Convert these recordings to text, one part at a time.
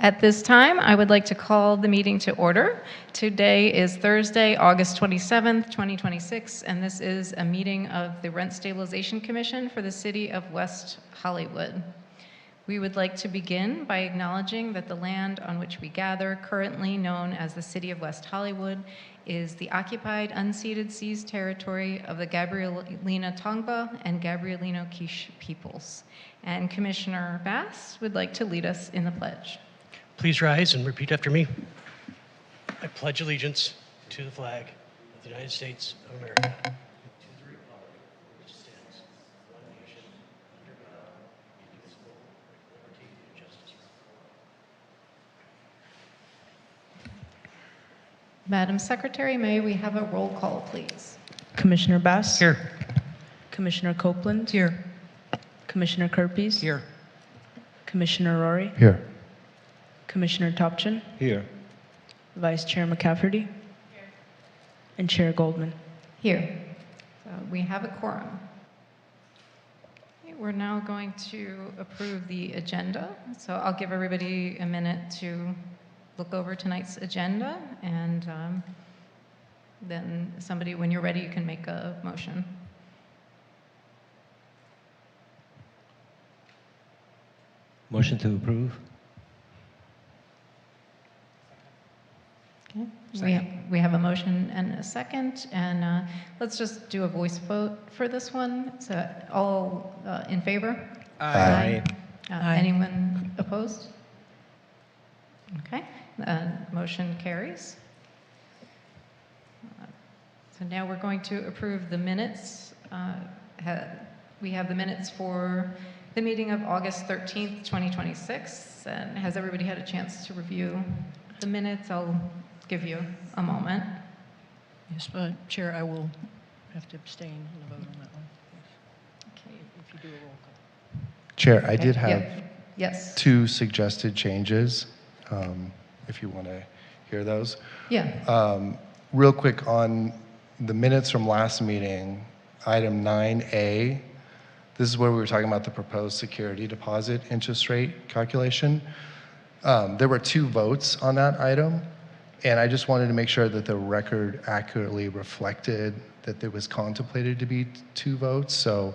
At this time, I would like to call the meeting to order. Today is Thursday, August 27th, 2026, and this is a meeting of the Rent Stabilization Commission for the City of West Hollywood. We would like to begin by acknowledging that the land on which we gather, currently known as the City of West Hollywood, is the occupied, unceded, seized territory of the Gabrielina Tongva and Gabrielino Quiche peoples. And Commissioner Bass would like to lead us in the pledge. Please rise and repeat after me. I pledge allegiance to the flag of the United States of America, to the republic which stands one nation under God, indivisible, with liberty and justice for all. Madam Secretary, may we have a roll call, please? Commissioner Bass? Here. Commissioner Copeland? Here. Commissioner Kerpes? Here. Commissioner Rory? Here. Commissioner Topchin? Here. Vice Chair McCafferty? Here. And Chair Goldman? Here. So we have a quorum. Okay, we're now going to approve the agenda. So I'll give everybody a minute to look over tonight's agenda, and then somebody, when you're ready, you can make a motion. Motion to approve. Okay. We have a motion and a second, and let's just do a voice vote for this one. So all in favor? Aye. Anyone opposed? Okay, motion carries. So now we're going to approve the minutes. We have the minutes for the meeting of August 13th, 2026. And has everybody had a chance to review the minutes? I'll give you a moment. Yes, Chair, I will have to abstain on the vote on that one. Okay. If you do a roll call. Chair, I Okay, did have yeah. Yes. 2 suggested changes, if you want to hear those. Yeah. Real quick on the minutes from last meeting, item 9A, this is where we were talking about the proposed security deposit interest rate calculation. There were 2 votes on that item, and I just wanted to make sure that the record accurately reflected that there was contemplated to be 2 votes. So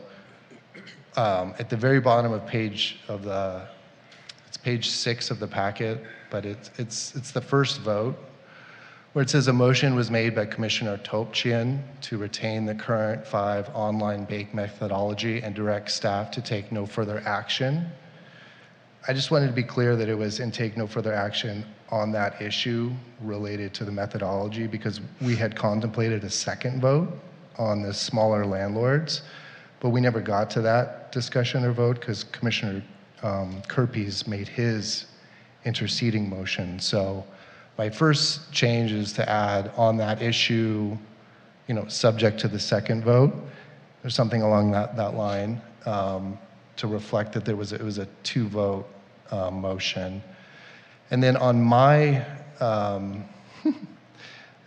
at the very bottom of it's page 6 of the packet, but it's the first vote, where it says a motion was made by Commissioner Topchin to retain the current 5 online bake methodology and direct staff to take no further action. I just wanted to be clear that it was and take no further action on that issue related to the methodology, because we had contemplated a second vote on the smaller landlords, but we never got to that discussion or vote because Commissioner Kerpes made his interceding motion. So my first change is to add on that issue, subject to the second vote, or something along that line, to reflect that it was a 2-vote motion. And then on my, there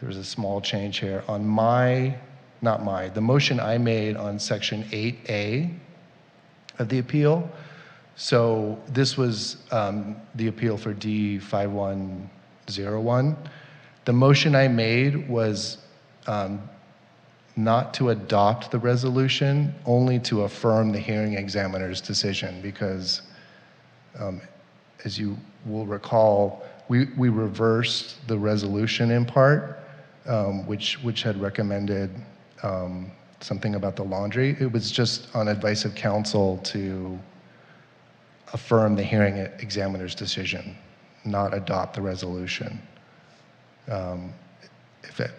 was a small change here. On the motion I made on section 8A of the appeal. So this was the appeal for D5101. The motion I made was not to adopt the resolution, only to affirm the hearing examiner's decision, because as you will recall, we reversed the resolution in part, which had recommended something about the laundry. It was just on advice of counsel to affirm the hearing examiner's decision, not adopt the resolution.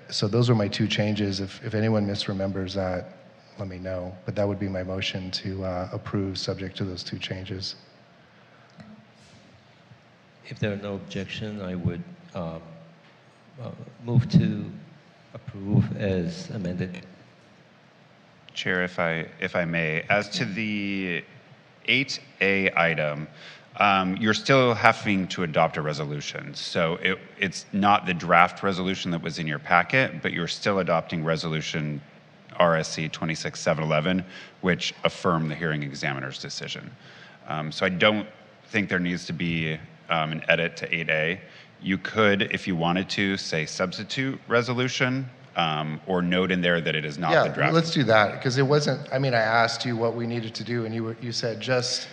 So those are my 2 changes. If anyone misremembers that, let me know. But that would be my motion to approve, subject to those 2 changes. If there are no objection, I would move to approve as amended. Chair, if I may, as to the 8A item, you're still having to adopt a resolution. So it's not the draft resolution that was in your packet, but you're still adopting resolution RSC 26711, which affirmed the hearing examiner's decision. So I don't think there needs to be an edit to 8A, you could, if you wanted to, say substitute resolution, or note in there that it is not the Yeah, draft. let's do that, because it wasn't, I mean, I asked you what we needed to do, and you said just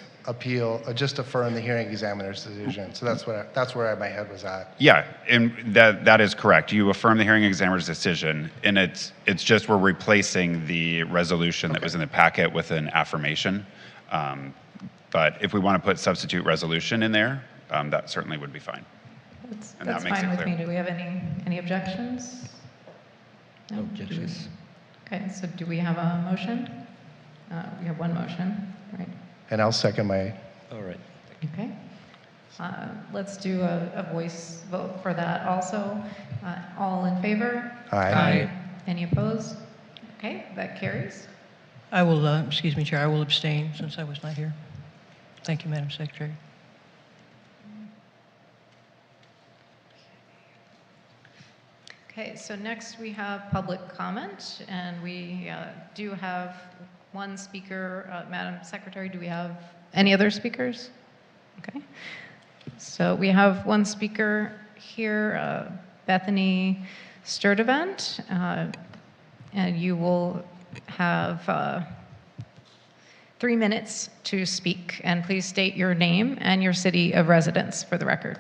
just affirm the hearing examiner's decision. So that's where my head was at. Yeah, and that is correct. You affirm the hearing examiner's decision, and it's just we're replacing the resolution that was in the packet with an affirmation. But if we want to put substitute resolution in there, that certainly would be fine. And that That's makes fine it with clear. me. Do we have any objections? No objections. Okay, so do we have a motion? We have one motion, right? And I'll second my, All right. Okay. Let's do a voice vote for that also. All in favor? aye. Any opposed? Okay, that carries. I will, excuse me, Chair, I will abstain since I was not here. Thank you, Madam Secretary. Okay, so next we have public comment, and we do have one speaker. Madam Secretary, do we have any other speakers? Okay. So we have one speaker here, Bethany Sturdivant, and you will have 3 minutes to speak, and please state your name and your city of residence for the record.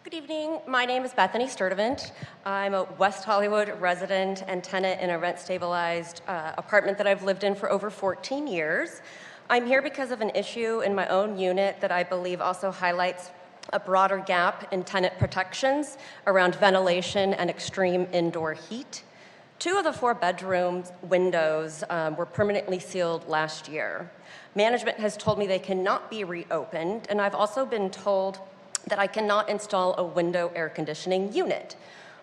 Good evening. My name is Bethany Sturdivant. I'm a West Hollywood resident and tenant in a rent-stabilized apartment that I've lived in for over 14 years. I'm here because of an issue in my own unit that I believe also highlights a broader gap in tenant protections around ventilation and extreme indoor heat. 2 of the 4 bedrooms windows were permanently sealed last year. Management has told me they cannot be reopened, and I've also been told that I cannot install a window air conditioning unit.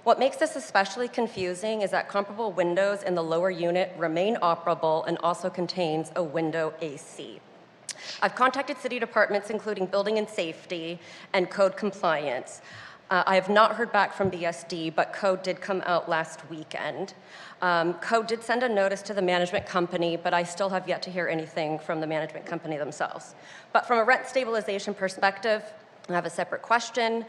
What makes this especially confusing is that comparable windows in the lower unit remain operable and also contains a window AC. I've contacted city departments including building and safety and code compliance. I have not heard back from BSD, but code did come out last weekend. Code did send a notice to the management company, but I still have yet to hear anything from the management company themselves. But from a rent stabilization perspective, I have a separate question.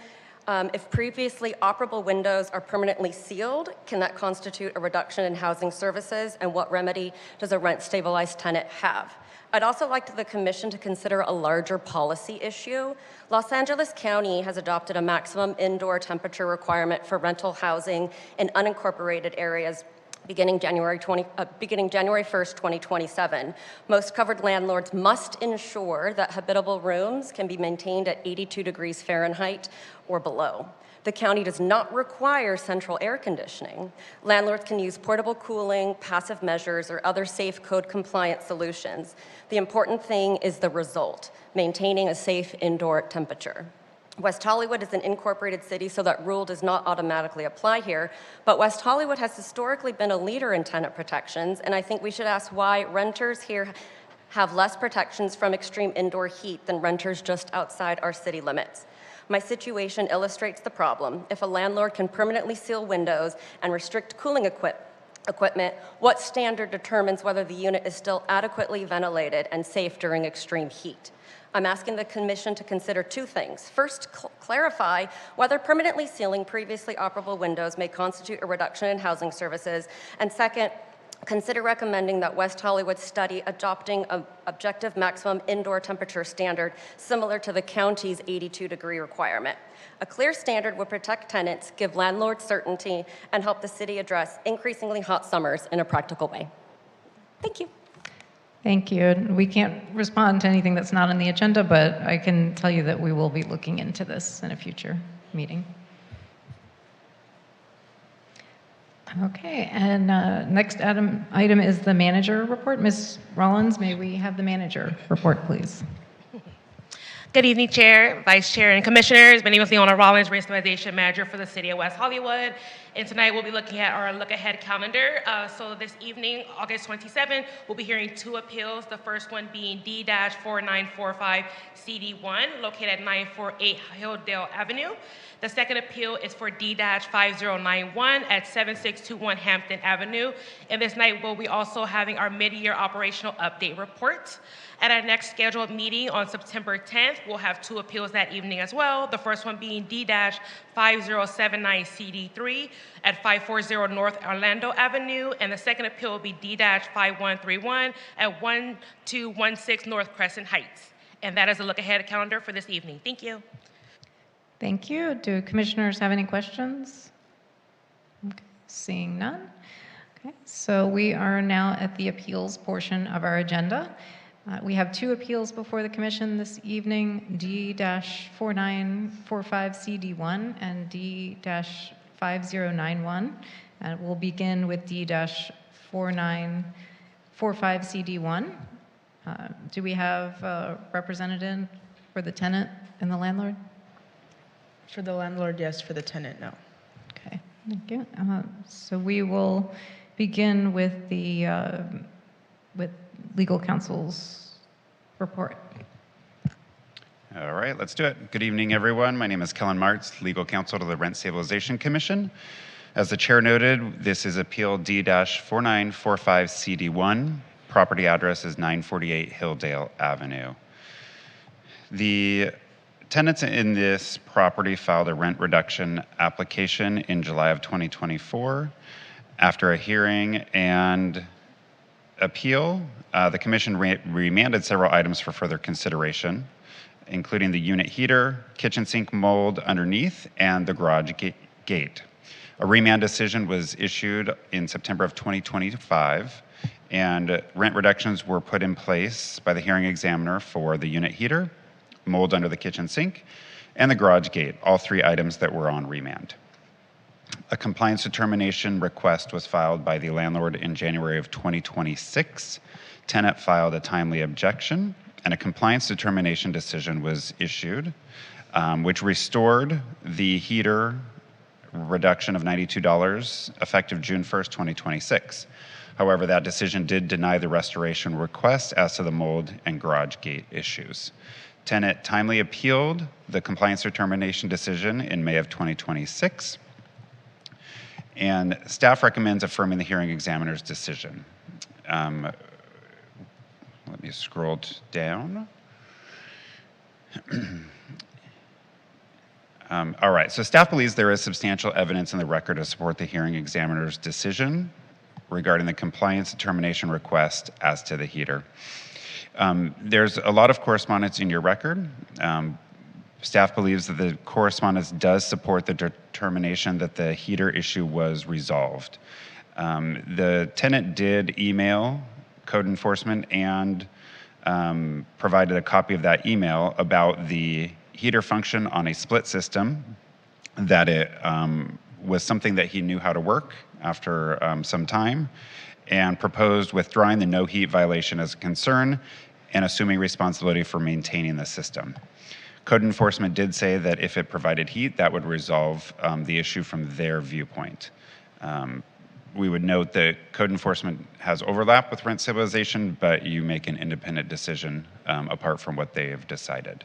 If previously operable windows are permanently sealed, can that constitute a reduction in housing services, and what remedy does a rent-stabilized tenant have? I'd also like the Commission to consider a larger policy issue. Los Angeles County has adopted a maximum indoor temperature requirement for rental housing in unincorporated areas beginning January 1st, 2027. Most covered landlords must ensure that habitable rooms can be maintained at 82 degrees Fahrenheit or below. The county does not require central air conditioning. Landlords can use portable cooling, passive measures, or other safe code-compliant solutions. The important thing is the result, maintaining a safe indoor temperature. West Hollywood is an incorporated city, so that rule does not automatically apply here, but West Hollywood has historically been a leader in tenant protections, and I think we should ask why renters here have less protections from extreme indoor heat than renters just outside our city limits. My situation illustrates the problem. If a landlord can permanently seal windows and restrict cooling equipment, what standard determines whether the unit is still adequately ventilated and safe during extreme heat? I'm asking the Commission to consider 2 things. First, clarify whether permanently sealing previously operable windows may constitute a reduction in housing services. And second, consider recommending that West Hollywood study adopting an objective maximum indoor temperature standard similar to the county's 82-degree requirement. A clear standard would protect tenants, give landlords certainty, and help the city address increasingly hot summers in a practical way. Thank you. Thank you. And we can't respond to anything that's not on the agenda, but I can tell you that we will be looking into this in a future meeting. Okay, and next item is the manager report. Ms. Rollins, may we have the manager report, please? Good evening, Chair, Vice Chair, and Commissioners. My name is Leona Rollins, Rent Stabilization Manager for the City of West Hollywood, And tonight we'll be looking at our look ahead calendar. So this evening, August 27th, we'll be hearing 2 appeals. The first one being D-4945 CD1, located at 948 Hilldale Avenue. The second appeal is for D-5091 at 7621 Hampton Avenue. And this night we'll be also having our mid-year operational update report. At our next scheduled meeting on September 10th, we'll have 2 appeals that evening as well. The first one being D-5079 CD3 at 540 North Orlando Avenue, and the second appeal will be D-5131 at 1216 North Crescent Heights. And that is a look ahead calendar for this evening. Thank you. Thank you. Do commissioners have any questions? Okay, seeing none. Okay, so we are now at the appeals portion of our agenda. We have 2 appeals before the commission this evening, D-4945CD1 and D-5091. We'll begin with D-4945CD1. Do we have a representative for the tenant and the landlord? For the landlord, yes. For the tenant, no. Okay, thank you. So we will begin with the with legal counsel's report. All right, let's do it. Good evening, everyone. My name is Kellen Martz, legal counsel to the Rent Stabilization Commission. As the chair noted, this is appeal D-4945CD1. Property address is 948 Hilldale Avenue. The tenants in this property filed a rent reduction application in July of 2024. After a hearing and appeal, the commission remanded several items for further consideration, including the unit heater, kitchen sink mold underneath, and the garage gate. A remand decision was issued in September of 2025, and rent reductions were put in place by the hearing examiner for the unit heater, mold under the kitchen sink, and the garage gate, all 3 items that were on remand. A compliance determination request was filed by the landlord in January of 2026. Tenant filed a timely objection, and a compliance determination decision was issued, which restored the heater reduction of $92 effective June 1st, 2026. However, that decision did deny the restoration request as to the mold and garage gate issues. Tenant timely appealed the compliance determination decision in May of 2026, and staff recommends affirming the hearing examiner's decision. Let me scroll down. All right, so staff believes there is substantial evidence in the record to support the hearing examiner's decision regarding the compliance determination request as to the heater. There's a lot of correspondence in your record. Staff believes that the correspondence does support the determination that the heater issue was resolved. The tenant did email code enforcement and provided a copy of that email about the heater function on a split system, that it was something that he knew how to work after some time, and proposed withdrawing the no heat violation as a concern and assuming responsibility for maintaining the system. Code enforcement did say that if it provided heat, that would resolve the issue from their viewpoint. We would note that code enforcement has overlap with rent stabilization, but you make an independent decision apart from what they have decided.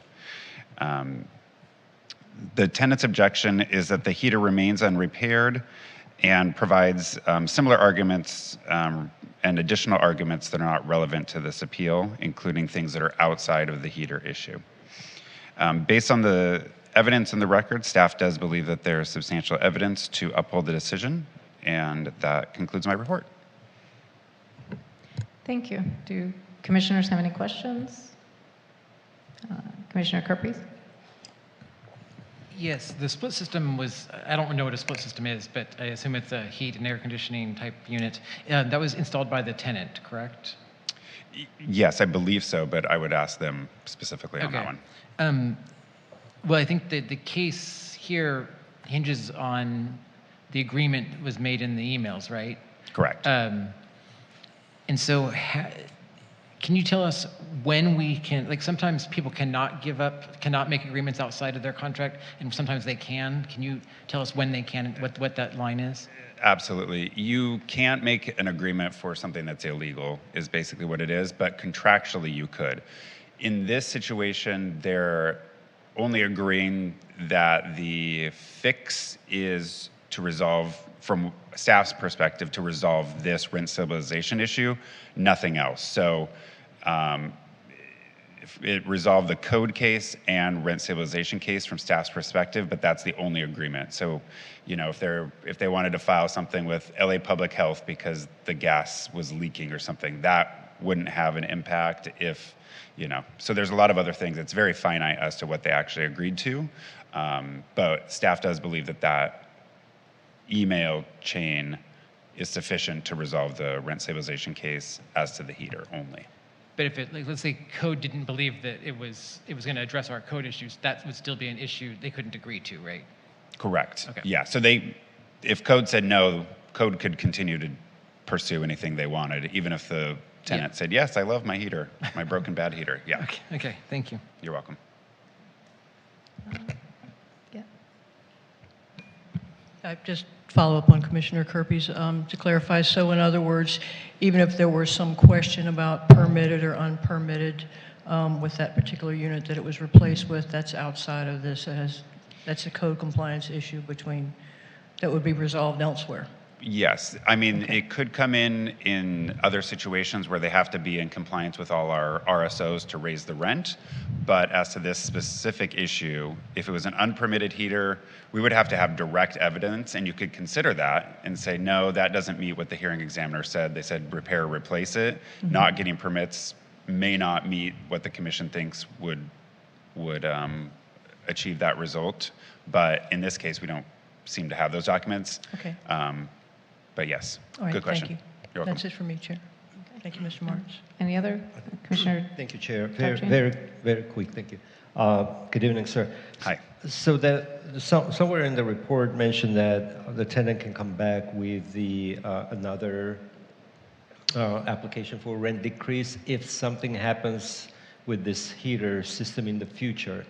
The tenant's objection is that the heater remains unrepaired and provides similar arguments and additional arguments that are not relevant to this appeal, including things that are outside of the heater issue. Based on the evidence in the record, staff does believe that there is substantial evidence to uphold the decision, and that concludes my report. Thank you. Do commissioners have any questions? Commissioner Kerpes? Yes, the split system was, I don't know what a split system is, but I assume it's a heat and air conditioning type unit. That was installed by the tenant, correct? Yes, I believe so, but I would ask them specifically on that one. Well, I think that the case here hinges on the agreement that was made in the emails, right? Correct. And so can you tell us when we can, like sometimes people cannot cannot make agreements outside of their contract, and sometimes they can. Can you tell us when they can, and what that line is? Absolutely. You can't make an agreement for something that's illegal, is basically what it is, but contractually you could. In this situation, they're only agreeing that the fix is to resolve, from staff's perspective, to resolve this rent stabilization issue, nothing else. So it resolved the code case and rent stabilization case from staff's perspective, but that's the only agreement. So, you know, if they wanted to file something with LA Public Health because the gas was leaking or something, that wouldn't have an impact if, you know. So there's a lot of other things. It's very finite as to what they actually agreed to, but staff does believe that that email chain is sufficient to resolve the rent stabilization case as to the heater only. But if it, like, let's say code didn't believe that it was going to address our code issues, that would still be an issue they couldn't agree to, right? Correct. Okay. Yeah. So if code said no, code could continue to pursue anything they wanted, even if the tenant said, yes, I love my heater, my broken bad heater. Yeah. Okay. Thank you. You're welcome. Yeah. I just follow up on Commissioner Kirby's to clarify. So in other words, even if there were some question about permitted or unpermitted with that particular unit that it was replaced with, that's outside of this. That's a code compliance issue that would be resolved elsewhere. Yes. I mean, it could come in other situations where they have to be in compliance with all our RSOs to raise the rent. But as to this specific issue, if it was an unpermitted heater, we would have to have direct evidence, and you could consider that and say, no, that doesn't meet what the hearing examiner said. They said repair or replace it. Mm-hmm. Not getting permits may not meet what the commission thinks would achieve that result. But in this case, we don't seem to have those documents. Okay. But yes, All right, good question. Thank you. You're welcome. That's it for me, Chair. Thank you, Mr. Martins. Any other? Commissioner? Thank you, Chair. Topchian? Very quick, thank you. Good evening, sir. Hi. So somewhere in the report mentioned that the tenant can come back with another application for rent decrease if something happens with this heater system in the future,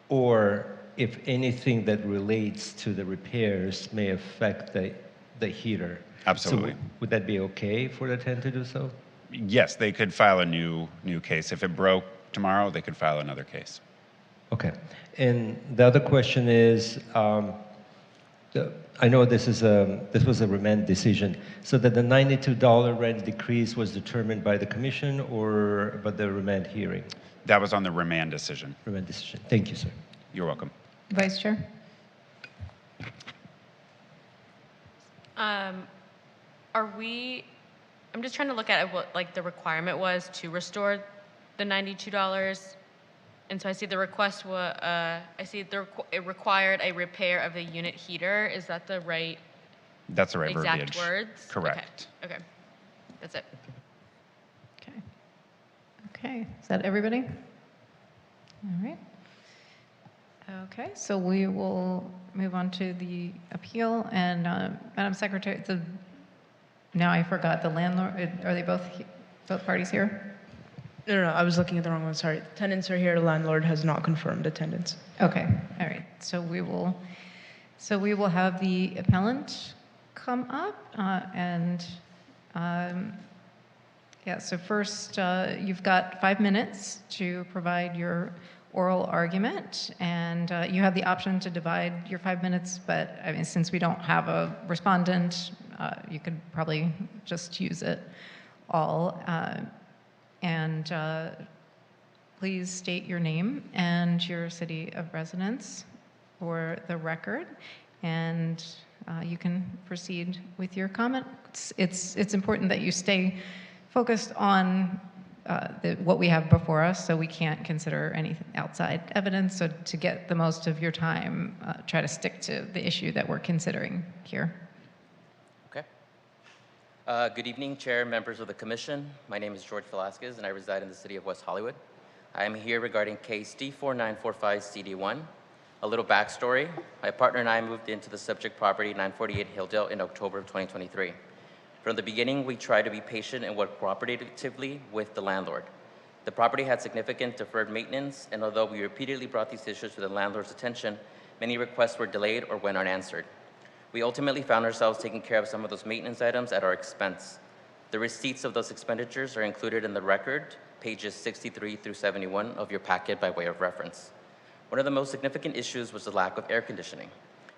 or if anything that relates to the repairs may affect the heater. Absolutely. So would that be okay for the tenant to do so? Yes, they could file a new case. If it broke tomorrow, they could file another case. Okay. And the other question is, I know this was a remand decision, so that the $92 rent decrease was determined by the commission or by the remand hearing? That was on the remand decision. Remand decision. Thank you, sir. You're welcome. Vice Chair? I'm just trying to look at what like the requirement was to restore the $92. And so I see the request it required a repair of the unit heater. Is that the right That's the right exact verbiage. words? Correct. Okay. That's it. Okay. Okay, is that everybody? All right. Okay, so we will move on to the appeal, and Madam Secretary, now I forgot, the landlord, are they both parties here? No, I was looking at the wrong one, sorry. Tenants are here, landlord has not confirmed attendance. Okay, all right, so we will have the appellant come up, yeah, so first, you've got 5 minutes to provide your oral argument, and you have the option to divide your 5 minutes, but I mean, since we don't have a respondent, you could probably just use it all. And please state your name and your city of residence for the record, and you can proceed with your comments. It's important that you stay focused on what we have before us, so we can't consider anything outside evidence. So to get the most of your time, try to stick to the issue that we're considering here. Okay. Good evening, Chair, members of the Commission. My name is George Velasquez, and I reside in the city of West Hollywood. I am here regarding case D4945CD1. A little backstory. My partner and I moved into the subject property, 948 Hilldale, in October of 2023. From the beginning, we tried to be patient and work cooperatively with the landlord. The property had significant deferred maintenance, and although we repeatedly brought these issues to the landlord's attention, many requests were delayed or went unanswered. We ultimately found ourselves taking care of some of those maintenance items at our expense. The receipts of those expenditures are included in the record, pages 63 through 71 of your packet by way of reference. One of the most significant issues was the lack of air conditioning.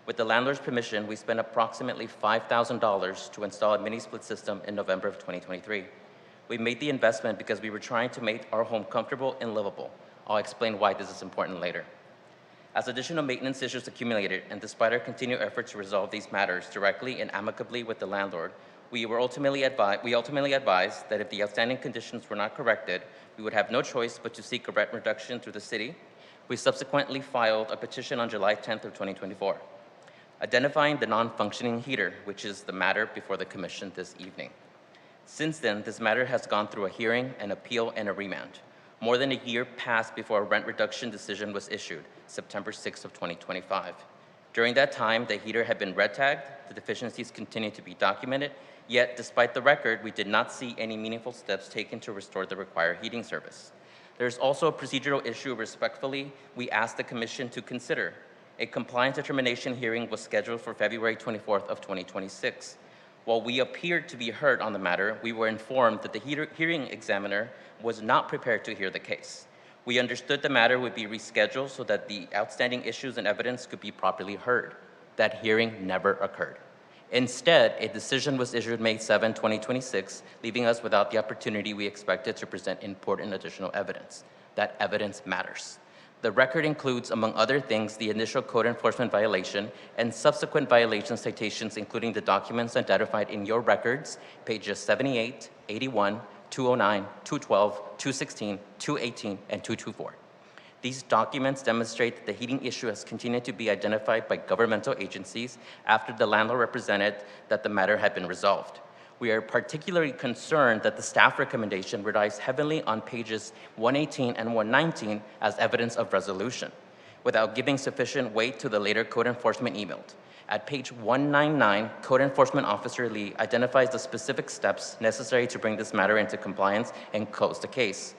With the landlord's permission, we spent approximately $5,000 to install a mini split system in November of 2023. We made the investment because we were trying to make our home comfortable and livable. I'll explain why this is important later. As additional maintenance issues accumulated, and despite our continued effort to resolve these matters directly and amicably with the landlord, we ultimately advised that if the outstanding conditions were not corrected, we would have no choice but to seek a rent reduction through the city. We subsequently filed a petition on July 10th of 2024, identifying the non-functioning heater, which is the matter before the commission this evening. Since then, this matter has gone through a hearing, an appeal, and a remand. More than a year passed before a rent reduction decision was issued, September 6th of 2025. During that time, the heater had been red tagged, the deficiencies continued to be documented, yet despite the record, we did not see any meaningful steps taken to restore the required heating service. There's also a procedural issue. Respectfully, we asked the commission to consider. A compliance determination hearing was scheduled for February 24th of 2026. While we appeared to be heard on the matter, we were informed that the hearing examiner was not prepared to hear the case. We understood the matter would be rescheduled so that the outstanding issues and evidence could be properly heard. That hearing never occurred. Instead, a decision was issued May 7, 2026, leaving us without the opportunity we expected to present important additional evidence. That evidence matters. The record includes, among other things, the initial code enforcement violation and subsequent violation citations, including the documents identified in your records, pages 78, 81, 209, 212, 216, 218, and 224. These documents demonstrate that the heating issue has continued to be identified by governmental agencies after the landlord represented that the matter had been resolved. We are particularly concerned that the staff recommendation relies heavily on pages 118 and 119 as evidence of resolution, without giving sufficient weight to the later code enforcement emailed. At page 199, Code Enforcement Officer Lee identifies the specific steps necessary to bring this matter into compliance and close the case.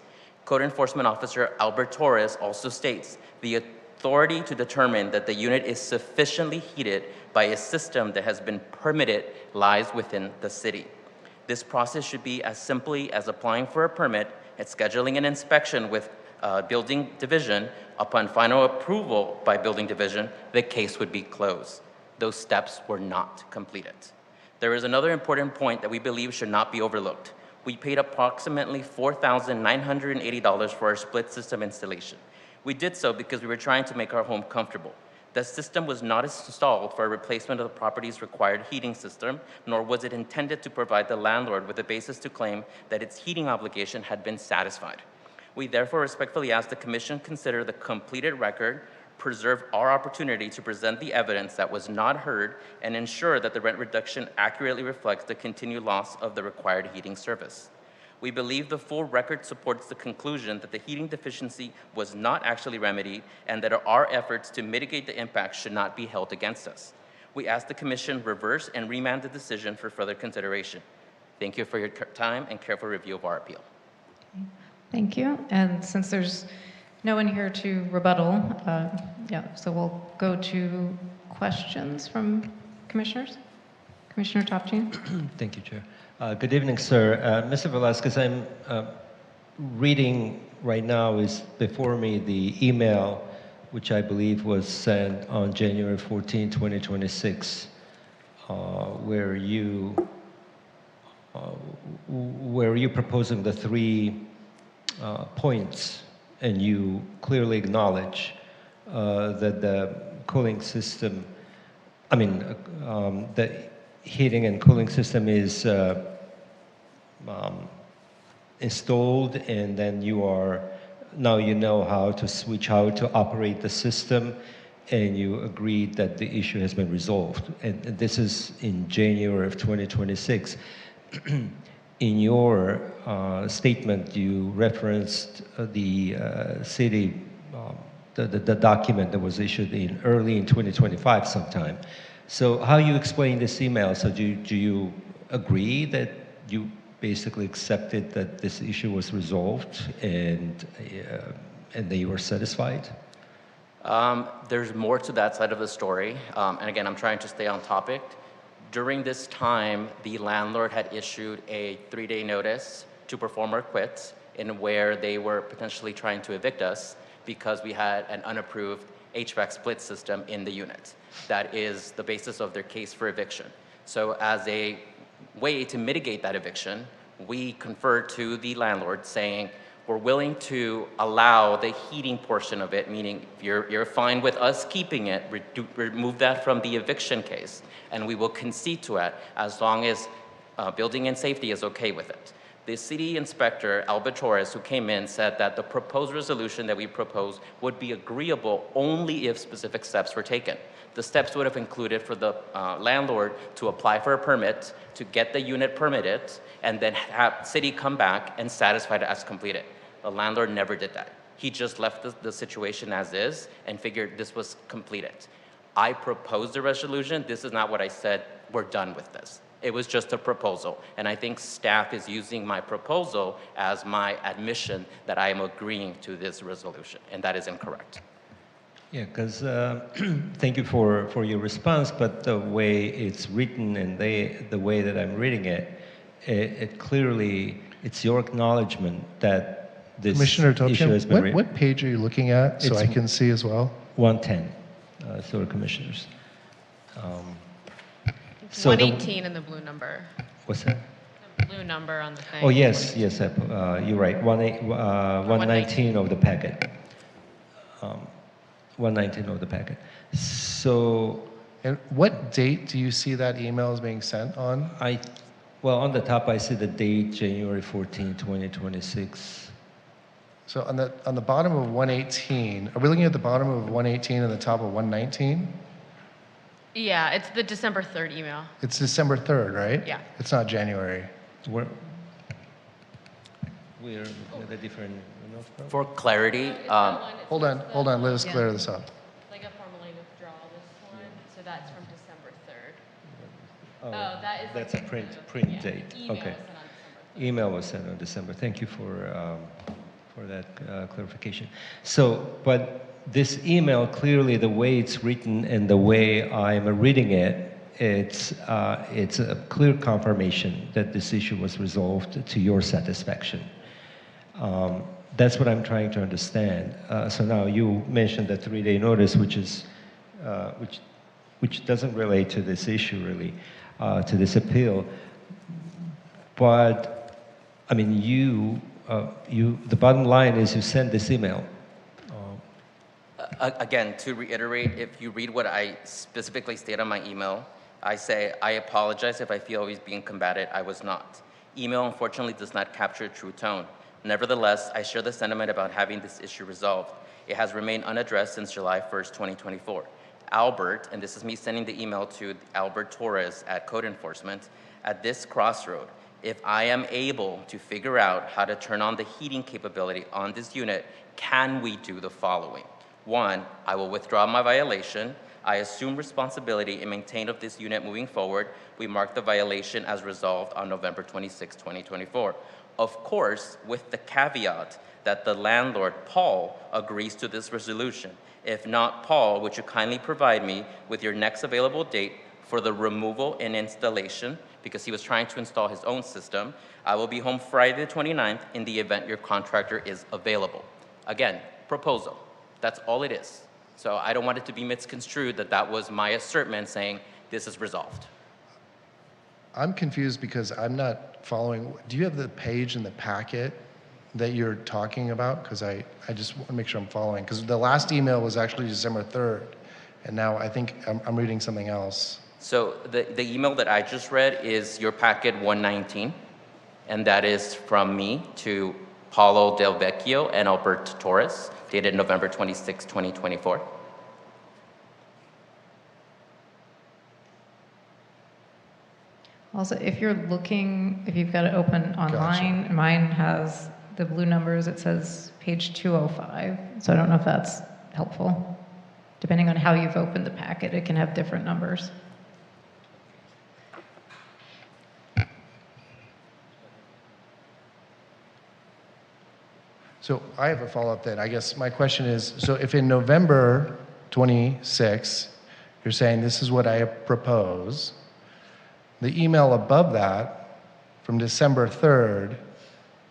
Code Enforcement Officer Albert Torres also states the authority to determine that the unit is sufficiently heated by a system that has been permitted lies within the city. This process should be as simply as applying for a permit and scheduling an inspection with Building Division. Upon final approval by Building Division, the case would be closed. Those steps were not completed. There is another important point that we believe should not be overlooked. We paid approximately $4,980 for our split system installation. We did so because we were trying to make our home comfortable. The system was not installed for a replacement of the property's required heating system, nor was it intended to provide the landlord with a basis to claim that its heating obligation had been satisfied. We therefore respectfully ask the Commission consider the completed record, preserve our opportunity to present the evidence that was not heard, and ensure that the rent reduction accurately reflects the continued loss of the required heating service. We believe the full record supports the conclusion that the heating deficiency was not actually remedied and that our efforts to mitigate the impact should not be held against us. We ask the Commission reverse and remand the decision for further consideration. Thank you for your time and careful review of our appeal. Thank you. And since there's no one here to rebuttal, so we'll go to questions from commissioners. Commissioner Topchin. Thank you, Chair. Good evening, sir. Mr. Velasquez, I'm reading right now is before me the email which I believe was sent on January 14, 2026, where you proposing the 3 points, and you clearly acknowledge that the cooling system, the heating and cooling system is installed, and then now you know how to switch how to operate the system, and you agreed that the issue has been resolved. And this is in January of 2026. In your statement, you referenced the city, the document that was issued early in 2025 sometime. So how you explain this email? So do you agree that you basically accepted that this issue was resolved and that you were satisfied? There's more to that side of the story. And again, I'm trying to stay on topic. During this time, the landlord had issued a 3-day notice to perform or quit, in where they were potentially trying to evict us because we had an unapproved HVAC split system in the unit. That is the basis of their case for eviction. So as a way to mitigate that eviction, we conferred to the landlord saying, we're willing to allow the heating portion of it, meaning if you're fine with us keeping it, remove that from the eviction case, and we will concede to it as long as building and safety is okay with it. The city inspector, Albert Torres, who came in, said that the proposed resolution that we proposed would be agreeable only if specific steps were taken. The steps would have included for the landlord to apply for a permit, to get the unit permitted, and then have city come back and satisfy it as completed. The landlord never did that. He just left the situation as is and figured this was completed. I proposed a resolution. This is not what I said, we're done with this. It was just a proposal. And I think staff is using my proposal as my admission that I am agreeing to this resolution, and that is incorrect. Yeah, because thank you for your response, but the way it's written and the way that I'm reading it, it clearly, it's your acknowledgement that this Commissioner issue has been Topchian, what page are you looking at so It's I can see as well? 110, so the commissioners. It's So the- 118 in the blue number. What's that? The blue number on the thing. Oh, yes, yes, you're right, 119 of the packet. 119 of the packet. So, And what date do you see that email is being sent on? well, on the top, I see the date, January 14, 2026. So on the bottom of 118, are we looking at the bottom of 118 and the top of 119? Yeah, it's the December 3rd email. It's December 3rd, right? Yeah. It's not January. We're at a different email from? For clarity, Hold on, let us clear this up. Like a formally withdraw this one, so that's from December 3rd. Oh, that is that's like a print yeah, date. email Okay. was sent on December 3rd. Email was sent on December. Thank you for that clarification. So, but this email, clearly the way it's written and the way I'm reading it, it's a clear confirmation that this issue was resolved to your satisfaction. That's what I'm trying to understand. So now you mentioned the 3-day notice, which doesn't relate to this issue really, to this appeal. But I mean, the bottom line is you send this email. again, to reiterate, if you read what I specifically state on my email, I say, I apologize if I feel I was being combated. I was not. Email, unfortunately, does not capture a true tone. Nevertheless, I share the sentiment about having this issue resolved. It has remained unaddressed since July 1st, 2024. Albert, and this is me sending the email to Albert Torres at Code Enforcement, at this crossroad, if I am able to figure out how to turn on the heating capability on this unit, can we do the following? 1, I will withdraw my violation. I assume responsibility in maintaining of this unit moving forward. We mark the violation as resolved on November 26, 2024. Of course, with the caveat that the landlord, Paul, agrees to this resolution. If not, Paul, would you kindly provide me with your next available date for the removal and installation, because he was trying to install his own system. I will be home Friday the 29th in the event your contractor is available. Again, proposal. That's all it is. So I don't want it to be misconstrued that that was my assertion saying this is resolved. I'm confused because I'm not following. Do you have the page in the packet that you're talking about? Because I just want to make sure I'm following. Because the last email was actually December 3rd, and now I think I'm reading something else. So the email that I just read is your packet 119, and that is from me to Paulo Del Vecchio and Albert Torres, dated November 26, 2024. Also, if you're looking, if you've got it open online, mine has the blue numbers. It says page 205. So I don't know if that's helpful. Depending on how you've opened the packet, it can have different numbers. So I have a follow-up then. I guess my question is, so if in November 26, you're saying this is what I propose, the email above that from December 3rd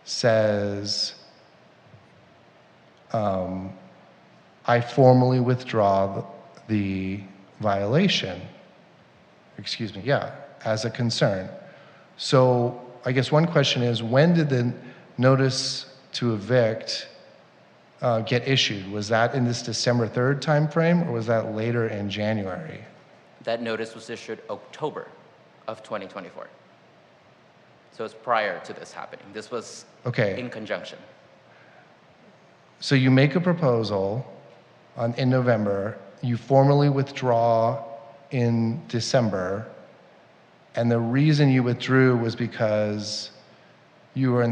says, I formally withdraw the violation. Excuse me, yeah, as a concern. So I guess one question is, when did the notice to evict get issued? Was that in this December 3rd timeframe, or was that later in January? That notice was issued October of 2024. So it's prior to this happening. This was Okay. in conjunction. So you make a proposal in November, you formally withdraw in December, and the reason you withdrew was because you were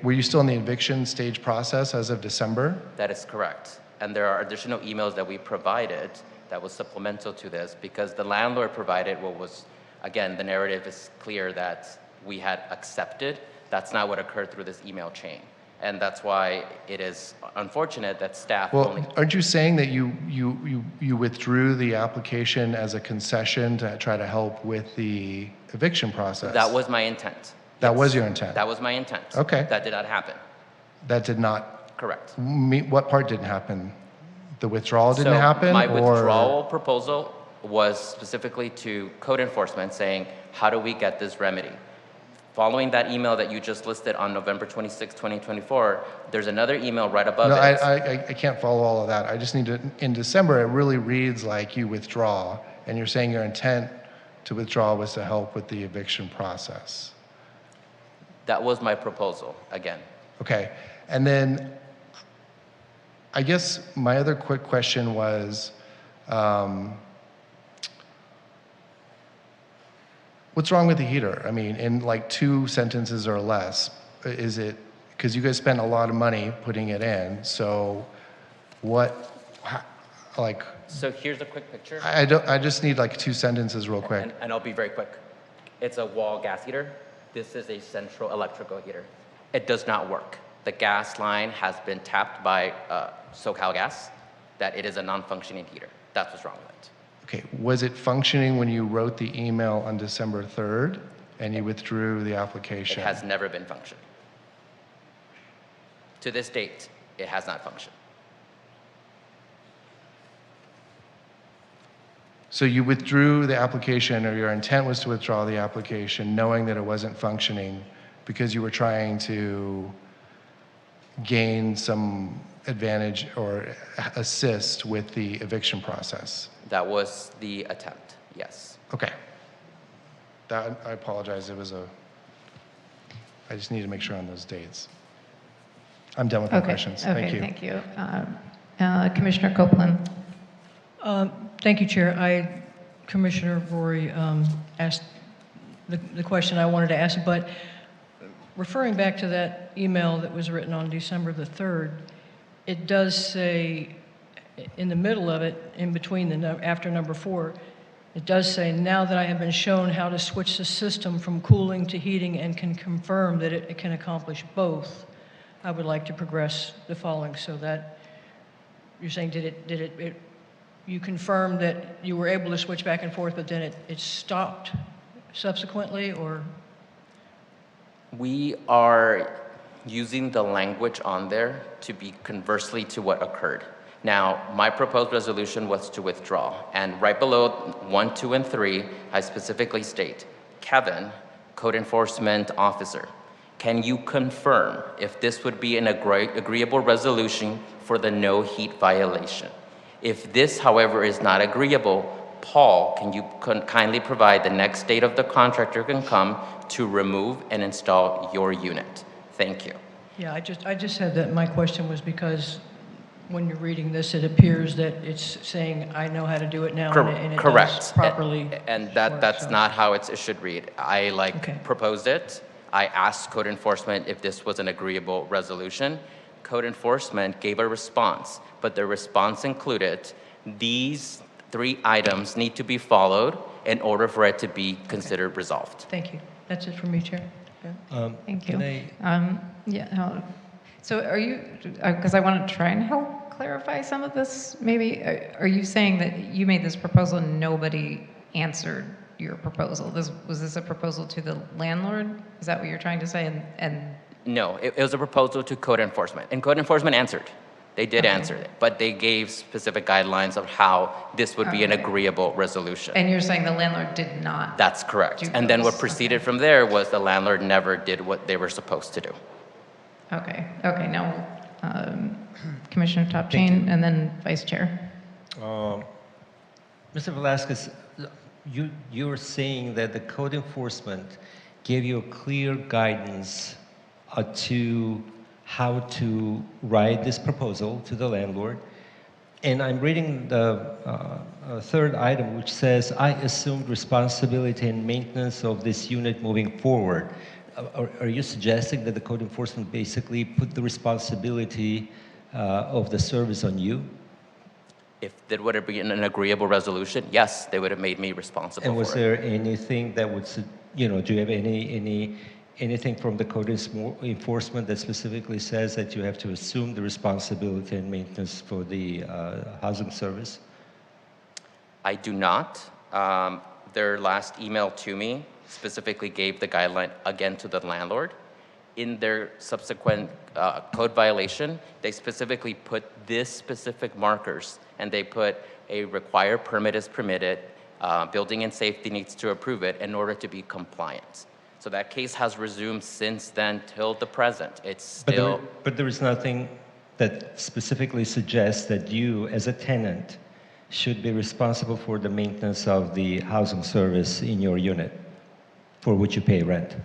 were you still in the eviction stage process as of December? That is correct. And there are additional emails that we provided that was supplemental to this because the landlord provided what was, again, the narrative is clear that we had accepted. That's not what occurred through this email chain. And that's why it is unfortunate that staff Well, only... aren't you saying that you withdrew the application as a concession to try to help with the eviction process? That was my intent. That Yes. was your intent? That was my intent. Okay. That did not happen. That did not... Correct. What part didn't happen? The withdrawal didn't So happen? my or- withdrawal proposal was specifically to code enforcement saying, how do we get this remedy? Following that email that you just listed on November 26, 2024, there's another email right above No, it. I can't follow all of that. I just need to, in December, it really reads like you withdraw, and you're saying your intent to withdraw was to help with the eviction process. That was my proposal, again. Okay, and then I guess my other quick question was, what's wrong with the heater? I mean, in like 2 sentences or less, is it, because you guys spent a lot of money putting it in, so like, So here's a quick picture. I just need like 2 sentences real quick. And I'll be very quick. It's a wall gas heater. This is a central electrical heater. It does not work. The gas line has been tapped by SoCal Gas, that it is a non-functioning heater. That's what's wrong with it. Okay, was it functioning when you wrote the email on December 3rd and you withdrew the It application? has never been functioned. To this date, it has not functioned. So you withdrew the application, or your intent was to withdraw the application knowing that it wasn't functioning because you were trying to gain some advantage or assist with the eviction process? That was the attempt, yes. Okay. I apologize, I just need to make sure on those dates. I'm done with my questions. Thank you. Thank you. Commissioner Copeland. Thank you, Chair. Commissioner Rory asked the question I wanted to ask, but referring back to that email that was written on December the 3rd, it does say in the middle of it, in between after number 4, it does say, now that I have been shown how to switch the system from cooling to heating and can confirm that it can accomplish both, I would like to progress the following. So that you're saying, you confirmed that you were able to switch back and forth, but then it stopped subsequently, or? We are using the language on there to be conversely to what occurred. Now, my proposed resolution was to withdraw, and right below 1, 2, and 3, I specifically state, Kevin, Code Enforcement Officer, can you confirm if this would be an agreeable resolution for the no heat violation? If this, however, is not agreeable, Paul, can you kindly provide the next date of the contractor can come to remove and install your unit? Thank you. Yeah, I just said that my question was because when you're reading this, it appears that it's saying, I know how to do it now, and it Correct. does properly. And that's not how it should read. I proposed it. I asked Code Enforcement if this was an agreeable resolution. Code Enforcement gave a response, but the response included these 3 items need to be followed in order for it to be considered resolved. Thank you. That's it for me, Chair. Thank you. Can I- So are you, because I want to try and help clarify some of this, maybe, are you saying that you made this proposal and nobody answered your proposal? Was this a proposal to the landlord? Is that what you're trying to say? And No, it was a proposal to code enforcement, and code enforcement answered. They did answer it, but they gave specific guidelines of how this would be an agreeable resolution. And you're saying the landlord did not? That's correct. And then what proceeded from there was the landlord never did what they were supposed to do. Okay, okay, now, Commissioner Topchain, and then Vice Chair. Mr. Velasquez, you're saying that the code enforcement gave you a clear guidance to how to write this proposal to the landlord. And I'm reading the third item, which says, I assumed responsibility and maintenance of this unit moving forward. Are you suggesting that the code enforcement basically put the responsibility of the service on you? If there would have been an agreeable resolution, yes, they would have made me responsible for it. And was there anything that would, do you have anything from the code enforcement that specifically says that you have to assume the responsibility and maintenance for the housing service? I do not. Their last email to me specifically gave the guideline again to the landlord. In their subsequent code violation, they specifically put this specific markers, and they put a required permit is permitted, building and safety needs to approve it in order to be compliant. So that case has resumed since then till the present. It's still... But there is nothing that specifically suggests that you, as a tenant, should be responsible for the maintenance of the housing service in your unit for which you pay rent.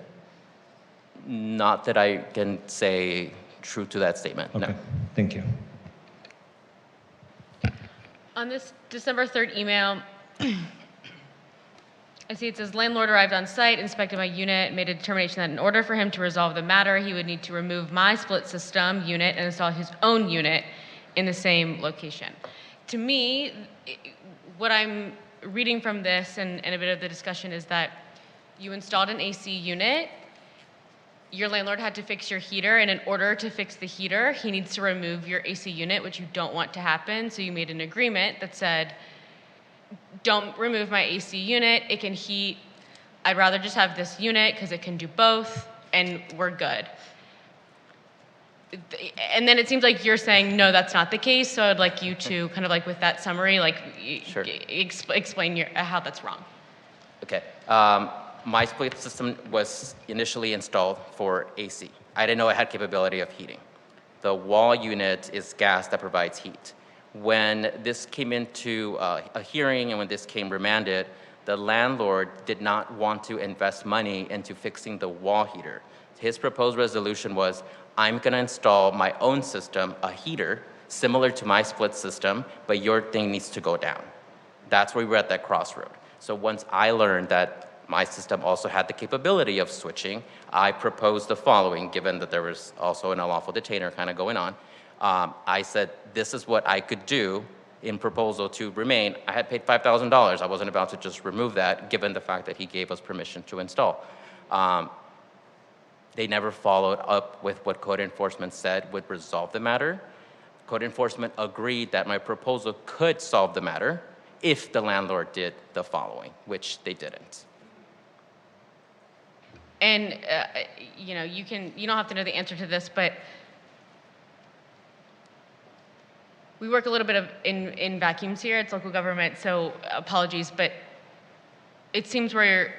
Not that I can say true to that statement, okay. No. Thank you. On this December 3rd email, I see it says, landlord arrived on site, inspected my unit, made a determination that in order for him to resolve the matter, he would need to remove my split system unit and install his own unit in the same location. To me, what I'm reading from this and a bit of the discussion is that you installed an AC unit, your landlord had to fix your heater, and in order to fix the heater, he needs to remove your AC unit, which you don't want to happen, so you made an agreement that said, don't remove my AC unit, it can heat, I'd rather just have this unit because it can do both, and we're good. And then it seems like you're saying, no, that's not the case, so I'd like you to, kind of like with that summary, like Sure. Explain how that's wrong. Okay. My split system was initially installed for AC. I didn't know it had capability of heating. The wall unit is gas that provides heat. When this came into a hearing and when this came remanded, the landlord did not want to invest money into fixing the wall heater. His proposed resolution was, I'm going to install my own system, a heater, similar to my split system, but your thing needs to go down. That's where we were at that crossroad. So once I learned that my system also had the capability of switching, I proposed the following, given that there was also an unlawful detainer kind of going on. I said, this is what I could do in proposal to remain. I had paid $5,000. I wasn't about to just remove that, given the fact that he gave us permission to install. They never followed up with what code enforcement said would resolve the matter. Code enforcement agreed that my proposal could solve the matter if the landlord did the following, which they didn't. And you don't have to know the answer to this, but we work a little bit in vacuums here. It's local government, so apologies, but it seems where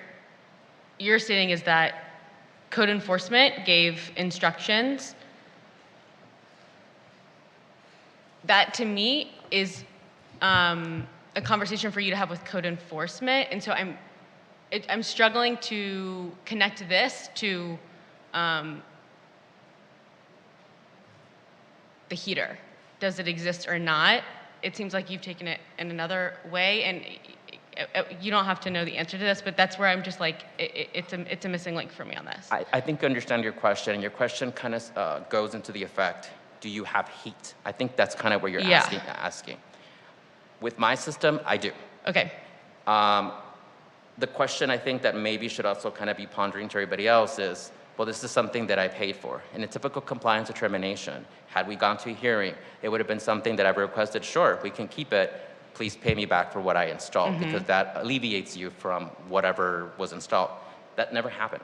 you're sitting is that code enforcement gave instructions. That to me is a conversation for you to have with code enforcement, and so I'm struggling to connect this to the heater. Does it exist or not? It seems like you've taken it in another way, and you don't have to know the answer to this, but that's where I'm just like, it's a missing link for me on this. I think I understand your question, and your question kind of goes into the effect, do you have heat? I think that's kind of where you're asking. With my system, I do. Okay. The question I think that maybe should also kind of be pondering to everybody else is, well, this is something that I paid for. In a typical compliance determination, had we gone to a hearing, it would have been something that I requested, sure, we can keep it, please pay me back for what I installed, because that alleviates you from whatever was installed. That never happened.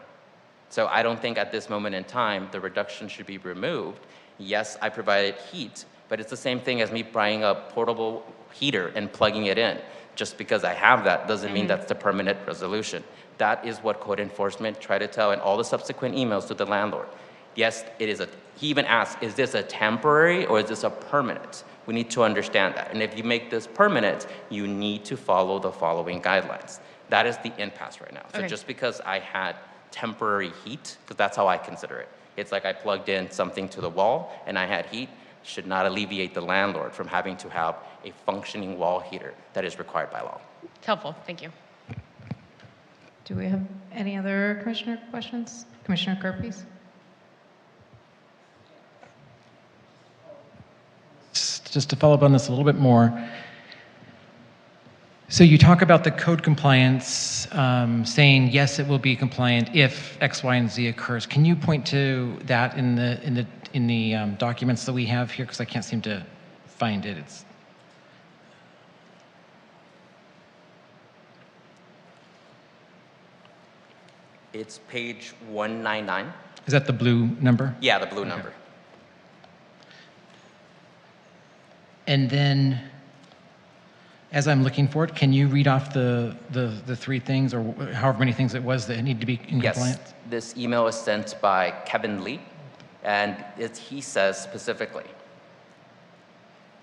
So I don't think at this moment in time, the reduction should be removed. Yes, I provided heat, but it's the same thing as me buying a portable heater and plugging it in. Just because I have that doesn't mean that's the permanent resolution. That is what code enforcement tried to tell in all the subsequent emails to the landlord. Yes, it is he even asked, is this a temporary or is this a permanent? We need to understand that. And if you make this permanent, you need to follow the following guidelines. That is the impasse right now. So just because I had temporary heat, because that's how I consider it. It's like I plugged in something to the wall and I had heat, should not alleviate the landlord from having to have a functioning wall heater that is required by law. It's helpful. Thank you. Do we have any other commissioner questions? Commissioner Kerpes? Just to follow up on this a little bit more. So you talk about the code compliance, saying yes, it will be compliant if X, Y, and Z occurs. Can you point to that in the documents that we have here? Because I can't seem to find it. It's page 199. Is that the blue number? Yeah, the blue number. And then, as I'm looking for it, can you read off the three things, or however many things it was that need to be in compliance? Yes, this email is sent by Kevin Lee, and he says specifically,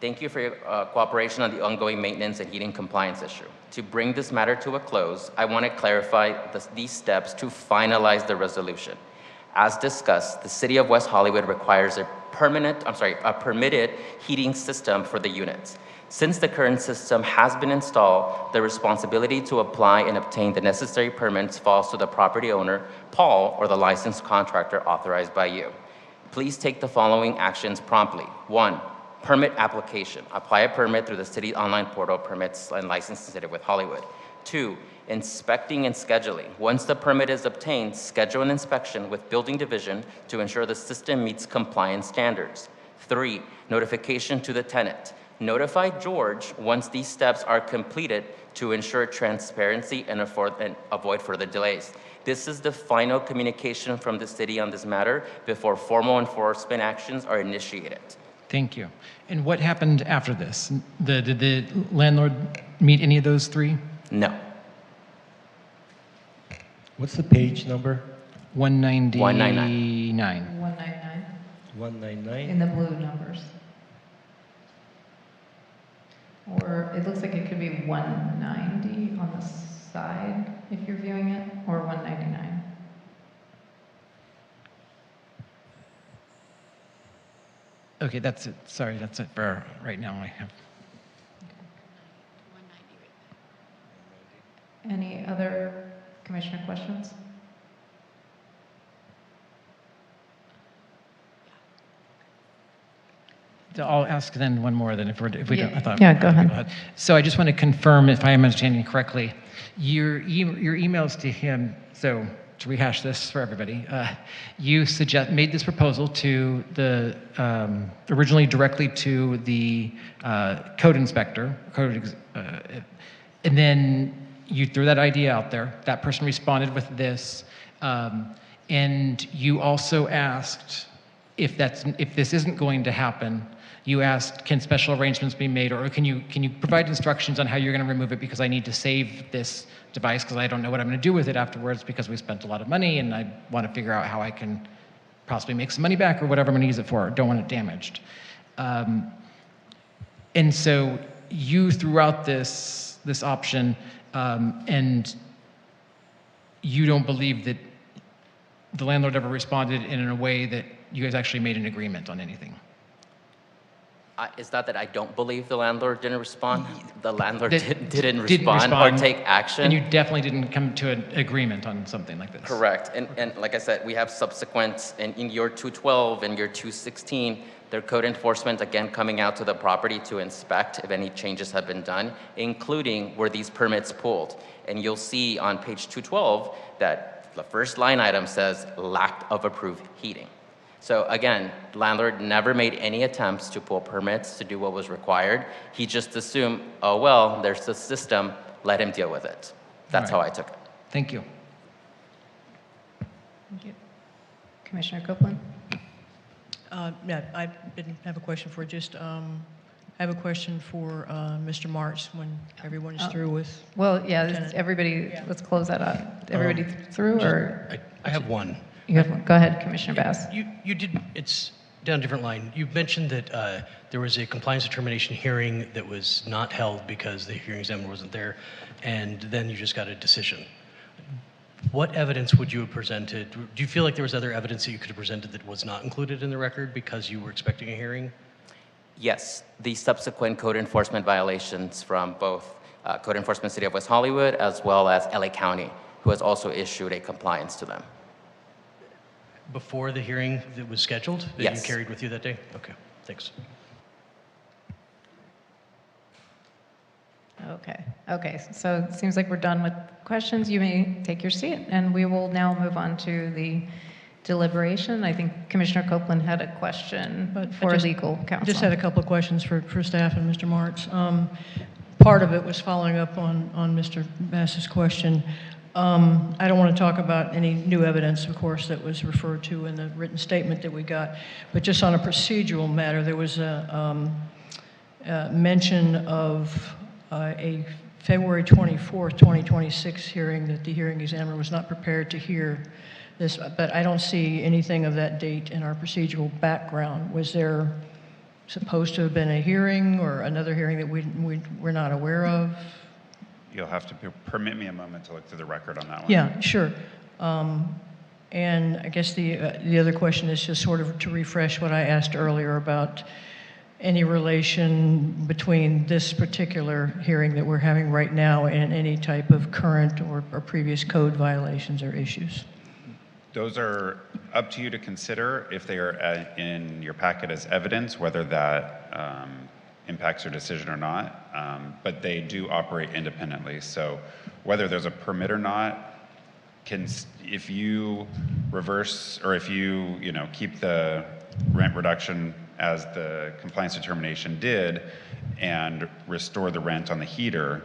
thank you for your cooperation on the ongoing maintenance and heating compliance issue. To bring this matter to a close, I want to clarify these steps to finalize the resolution. As discussed, the City of West Hollywood requires a permitted heating system for the units. Since the current system has been installed, the responsibility to apply and obtain the necessary permits falls to the property owner, Paul, or the licensed contractor authorized by you. Please take the following actions promptly. 1, permit application. Apply a permit through the city online portal, permits and licenses City of West Hollywood. 2, inspecting and scheduling. Once the permit is obtained, schedule an inspection with building division to ensure the system meets compliance standards. 3, notification to the tenant. Notify George once these steps are completed to ensure transparency and avoid further delays. This is the final communication from the city on this matter before formal enforcement actions are initiated. Thank you. And what happened after this? Did the landlord meet any of those three? No. What's the page number? 199. 199 199? in the blue numbers. Or it looks like it could be 190 on the side if you're viewing it, or 199. Okay, that's it. Sorry, that's it for right now. I have. Any other commissioner questions? So I'll ask then one more. Then if we don't, I thought. Yeah, go ahead. So I just want to confirm if I am understanding correctly, your emails to him. So to rehash this for everybody, you made this proposal to the originally directly to the code inspector, and then you threw that idea out there. That person responded with this, and you also asked if this isn't going to happen. You asked, can special arrangements be made, or can you provide instructions on how you're going to remove it, because I need to save this device because I don't know what I'm going to do with it afterwards, because we spent a lot of money and I want to figure out how I can possibly make some money back or whatever I'm going to use it for. Don't want it damaged. And so you threw out this option, and you don't believe that the landlord ever responded in a way that you guys actually made an agreement on anything. It's not that I don't believe the landlord didn't respond. The landlord didn't respond or take action. And you definitely didn't come to an agreement on something like this. Correct. And like I said, we have subsequent, and in year 212 and year 216, their code enforcement, again, coming out to the property to inspect if any changes have been done, including were these permits pulled. And you'll see on page 212 that The first line item says lack of approved heating. So again, landlord never made any attempts to pull permits to do what was required. He just assumed, oh, well, there's a system, let him deal with it. That's how I took it. Thank you. Thank you. Commissioner Copeland? Yeah, I didn't have a question for just, I have a question for Mr. Martz when everyone is through with. Well, yeah, Lieutenant. everybody, let's close that up. Everybody through, or? I have one. You have one. Go ahead, Commissioner Bass. You did, it's down a different line. You mentioned that there was a compliance determination hearing that was not held because the hearing examiner wasn't there, and then you just got a decision. What evidence would you have presented? Do you feel like there was other evidence that you could have presented that was not included in the record because you were expecting a hearing? Yes, the subsequent code enforcement violations from both Code Enforcement City of West Hollywood as well as LA County, who has also issued a compliance to them. Before the hearing that was scheduled, that Yes. you carried with you that day? Okay, thanks. Okay, so it seems like we're done with questions. You may take your seat, and we will now move on to the deliberation. I think Commissioner Copeland had a question for legal counsel. Just had a couple of questions for staff and Mr. Martz. Part of it was following up on Mr. Bass's question. I don't want to talk about any new evidence, of course, that was referred to in the written statement that we got, but just on a procedural matter, there was a mention of a February 24th, 2026 hearing that the hearing examiner was not prepared to hear this, but I don't see anything of that date in our procedural background. Was there supposed to have been a hearing or another hearing that we're not aware of? You'll have to permit me a moment to look through the record on that one. Yeah, sure. And I guess the other question is just sort of to refresh what I asked earlier about any relation between this particular hearing that we're having right now and any type of current or previous code violations or issues. Those are up to you to consider if they are in your packet as evidence, whether that impacts your decision or not, but they do operate independently. So whether there's a permit or not, if you reverse or if you keep the rent reduction as the compliance determination did and restore the rent on the heater,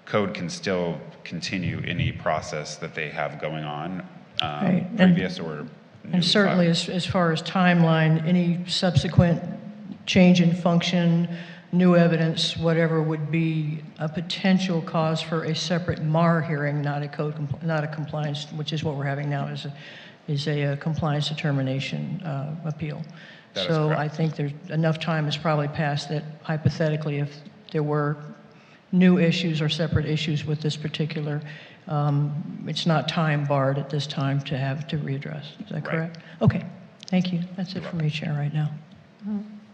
code can still continue any process that they have going on, Right. previous or newly And certainly filed. as far as timeline, any subsequent change in function, new evidence, whatever would be a potential cause for a separate MAR hearing, not a compliance, which is what we're having now, is a compliance determination appeal. That is So correct. I think there's enough time has probably passed that hypothetically, if there were new issues or separate issues with this particular, it's not time barred at this time to have to readdress. Is that correct? Okay, thank you. That's it for me, Chair, right now.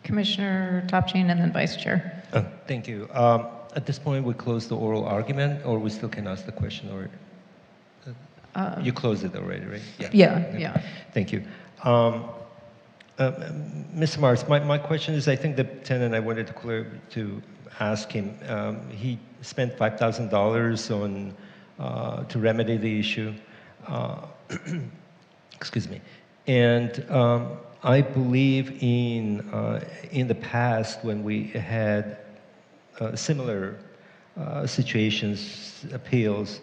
Commissioner Topchin and then Vice Chair. Thank you. At this point, we close the oral argument, or we still can ask the question, or you closed it already, right? Yeah. Thank you. Mr. Martz, my question is, I think the tenant, I wanted to ask him, he spent $5,000 on to remedy the issue. Excuse me. And I believe in the past when we had similar situations, appeals,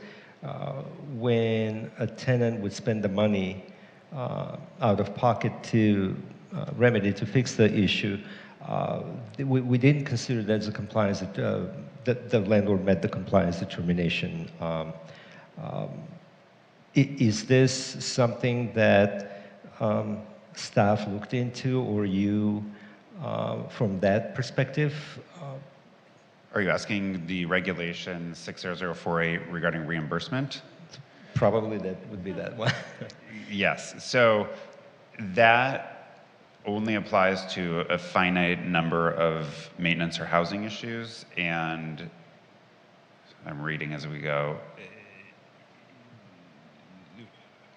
when a tenant would spend the money out of pocket to remedy, to fix the issue, we didn't consider that as a compliance, that the landlord met the compliance determination. Is this something that staff looked into, or you, from that perspective? Are you asking the regulation 60048 regarding reimbursement? Probably that would be that one. Yes. So that only applies to a finite number of maintenance or housing issues, and I'm reading as we go.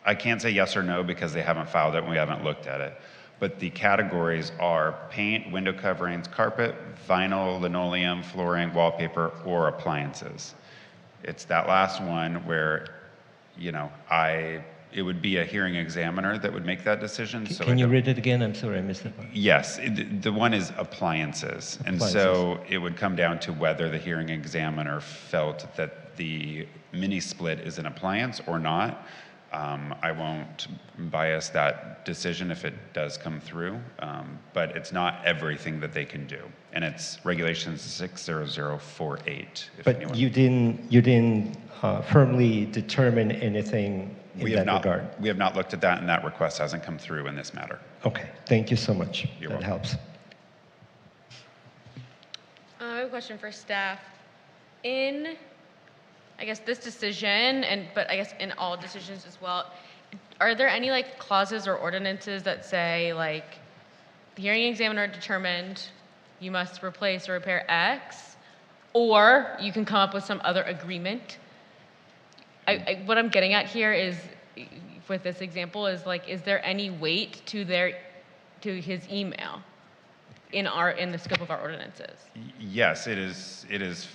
I can't say yes or no because they haven't filed it and we haven't looked at it. But the categories are paint, window coverings, carpet, vinyl, linoleum, flooring, wallpaper, or appliances. It's that last one where, I it would be a hearing examiner that would make that decision. So Can you read it again? I'm sorry, I missed that part. Yes, the one is appliances. And so it would come down to whether the hearing examiner felt that the mini split is an appliance or not. I won't bias that decision if it does come through, but it's not everything that they can do. And it's regulations 60048. But you didn't firmly determine anything in that regard? We have not looked at that, and that request hasn't come through in this matter. Okay, thank you so much. You're That welcome. helps. I have a question for staff. In, I guess, this decision, but I guess in all decisions as well, are there any like clauses or ordinances that say like the hearing examiner determined you must replace or repair X, or you can come up with some other agreement? What I'm getting at here is, with this example, is like, is there any weight to his email in the scope of our ordinances? Yes, it is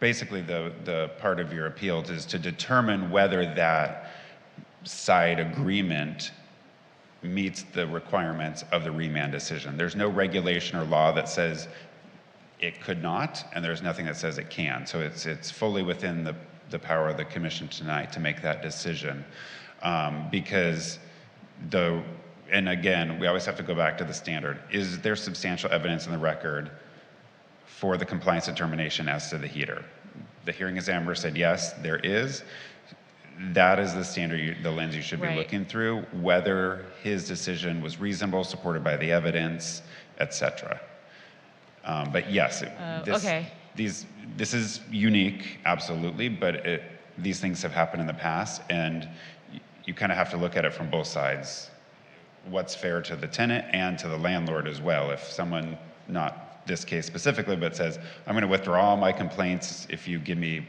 basically the part of your appeal is to determine whether that side agreement meets the requirements of the remand decision. There's no regulation or law that says it could not, and there's nothing that says it can. So it's fully within the power of the commission tonight to make that decision, because and again, we always have to go back to the standard. Is there substantial evidence in the record for the compliance determination as to the heater? The hearing examiner said yes, there is. That is the standard, the lens you should be looking through, whether his decision was reasonable, supported by the evidence, etc. But yes, this is unique, absolutely, but these things have happened in the past, and you kind of have to look at it from both sides. What's fair to the tenant and to the landlord as well. If someone, not this case specifically, but says, I'm going to withdraw all my complaints if you give me,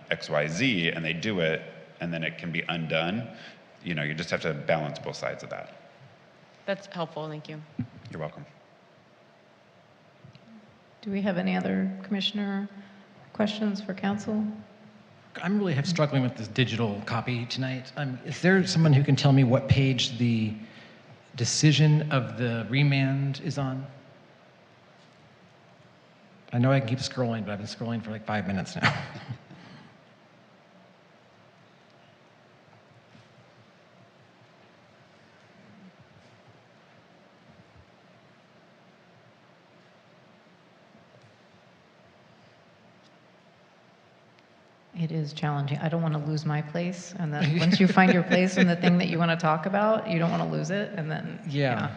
X, Y, Z, and they do it, and then it can be undone, you just have to balance both sides of that. That's helpful, thank you. You're welcome. Do we have any other commissioner questions for council? I'm really struggling with this digital copy tonight. Is there someone who can tell me what page the decision of the remand is on? I know I can keep scrolling, but I've been scrolling for like 5 minutes now. It is challenging. I don't want to lose my place, and then once you find your place in the thing that you want to talk about, you don't want to lose it, and then Yeah.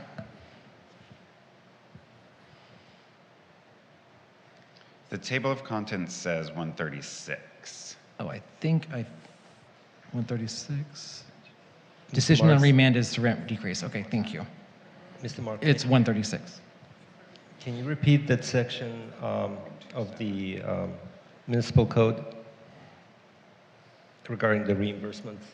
The table of contents says 136. Oh, I think 136. Decision on remand is to rent decrease. Okay, thank you. Mr. Mark. It's 136. Can you repeat that section of the municipal code regarding the reimbursements?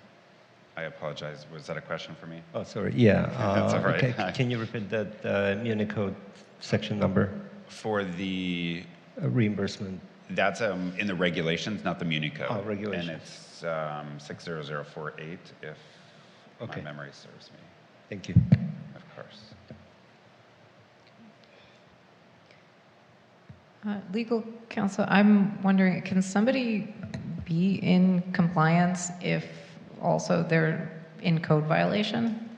I apologize. Was that a question for me? Oh, sorry. Yeah. That's all right. Okay. Can you repeat that Muni code section number? For the reimbursement. That's in the regulations, not the Muni code. Oh, regulations. And it's 60048, if my memory serves me. Thank you. Of course. Legal counsel, I'm wondering, can somebody be in compliance if also they're in code violation?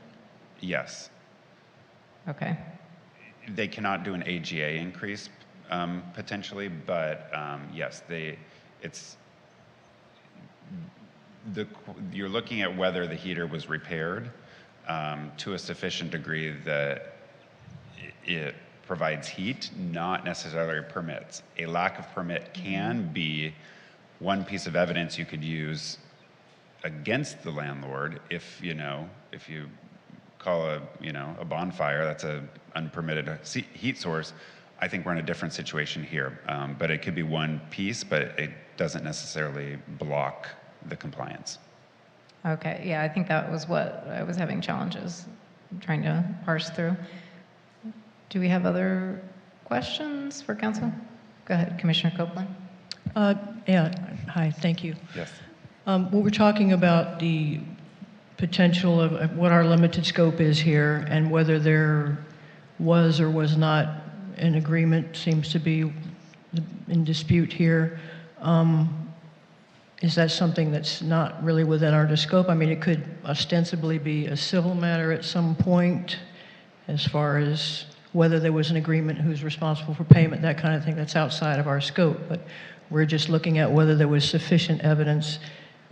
Yes. Okay. They cannot do an AGA increase potentially, but yes, you're looking at whether the heater was repaired to a sufficient degree that it provides heat, not necessarily permits. A lack of permit can be one piece of evidence you could use against the landlord if you call a bonfire, that's an unpermitted heat source. I think we're in a different situation here, but it could be one piece, but it doesn't necessarily block the compliance. Okay, yeah, I think that was what I was having challenges trying to parse through. Do we have other questions for council? Go ahead, Commissioner Copeland. Yeah, hi, thank you. Yes. When we're talking about the potential of what our limited scope is here and whether there was or was not an agreement seems to be in dispute here. Is that something that's not really within our scope? I mean, it could ostensibly be a civil matter at some point as far as whether there was an agreement, who's responsible for payment, that kind of thing. That's outside of our scope. But we're just looking at whether there was sufficient evidence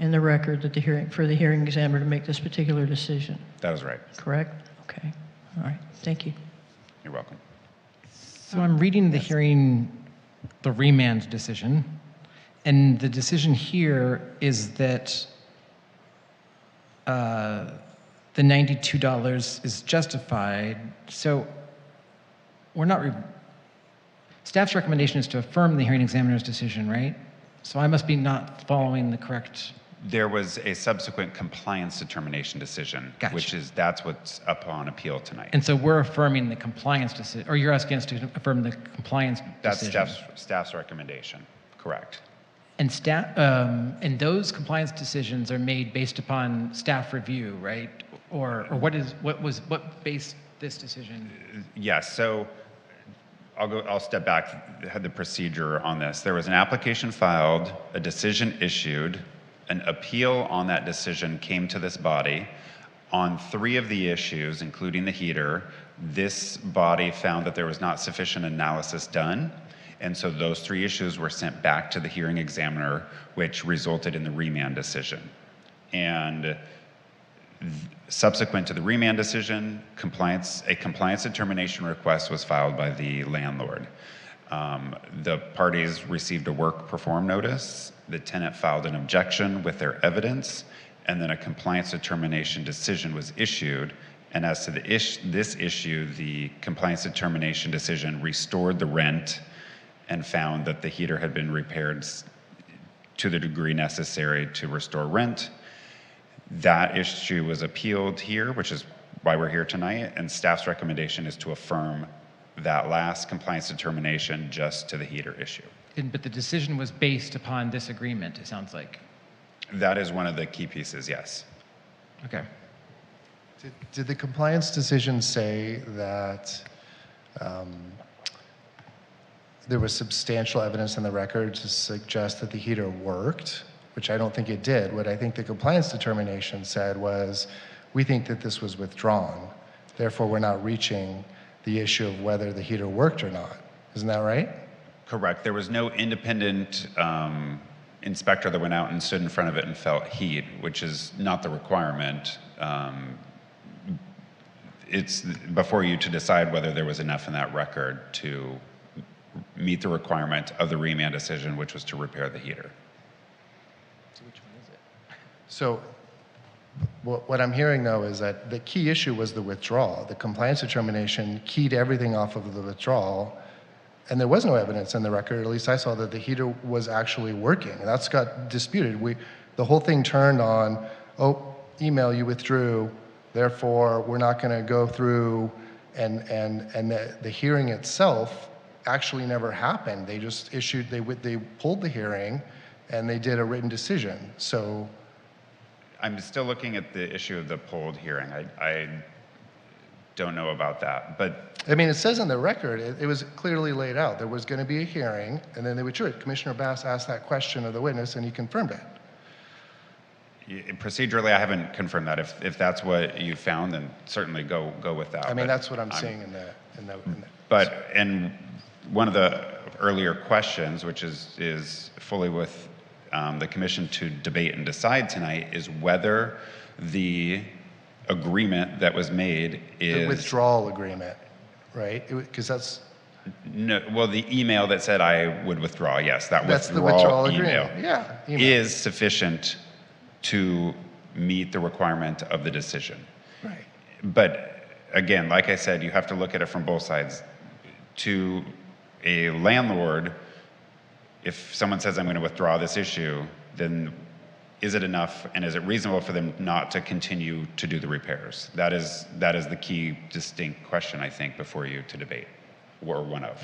in the record that for the hearing examiner to make this particular decision. That is right. Correct? Okay. All right. Thank you. You're welcome. So I'm reading the remand decision, and the decision here is that the $92 is justified. So we're not, staff's recommendation is to affirm the hearing examiner's decision, right? So I must be not following the correct. There was a subsequent compliance determination decision, Gotcha. That's what's up on appeal tonight. And so we're affirming the compliance decision, or you're asking us to affirm the compliance That's decision. staff's recommendation, correct. And and those compliance decisions are made based upon staff review, right? Or what based this decision? Yes, so I'll step back, had the procedure on this. There was an application filed, a decision issued, an appeal on that decision came to this body. On 3 of the issues, including the heater, this body found that there was not sufficient analysis done. And so those 3 issues were sent back to the hearing examiner, which resulted in the remand decision. And subsequent to the remand decision, a compliance determination request was filed by the landlord. The parties received a work perform notice. The tenant filed an objection with their evidence, and then a compliance determination decision was issued. And as to this issue, the compliance determination decision restored the rent and found that the heater had been repaired to the degree necessary to restore rent. That issue was appealed here, which is why we're here tonight, and staff's recommendation is to affirm that last compliance determination just to the heater issue. But the decision was based upon this agreement, it sounds like. That is one of the key pieces, yes. Okay. Did the compliance decision say that there was substantial evidence in the record to suggest that the heater worked, which I don't think it did? What I think the compliance determination said was, we think that this was withdrawn. Therefore, we're not reaching the issue of whether the heater worked or not. Isn't that right? Correct. There was no independent inspector that went out and stood in front of it and felt heat, which is not the requirement. It's before you to decide whether there was enough in that record to meet the requirement of the remand decision, which was to repair the heater. So which one is it? So what I'm hearing, though, is that the key issue was the withdrawal. The compliance determination keyed everything off of the withdrawal, and there was no evidence in the record, at least I saw, that the heater was actually working. And that's got disputed. The whole thing turned on, oh, email, you withdrew, therefore we're not going to go through, and the hearing itself actually never happened. They just issued, they pulled the hearing, and they did a written decision. So I'm still looking at the issue of the pulled hearing. I don't know about that, but I mean, it says in the record, it was clearly laid out. There was going to be a hearing, and then they would it. Commissioner Bass asked that question of the witness, and he confirmed it. Procedurally, I haven't confirmed that. If that's what you found, then certainly go with that. I mean, that's what I'm seeing in the. But and one of the earlier questions, which is fully with the commission to debate and decide tonight, is whether the agreement that was made is the withdrawal agreement, right? Because that's no. Well, the email that said I would withdraw, yes, that's the withdrawal email, agreement. Yeah, is sufficient to meet the requirement of the decision. Right. But again, like I said, you have to look at it from both sides. To a landlord, if someone says I'm going to withdraw this issue, then is it enough, and is it reasonable for them not to continue to do the repairs? That is the key distinct question, I think, before you to debate, or one of.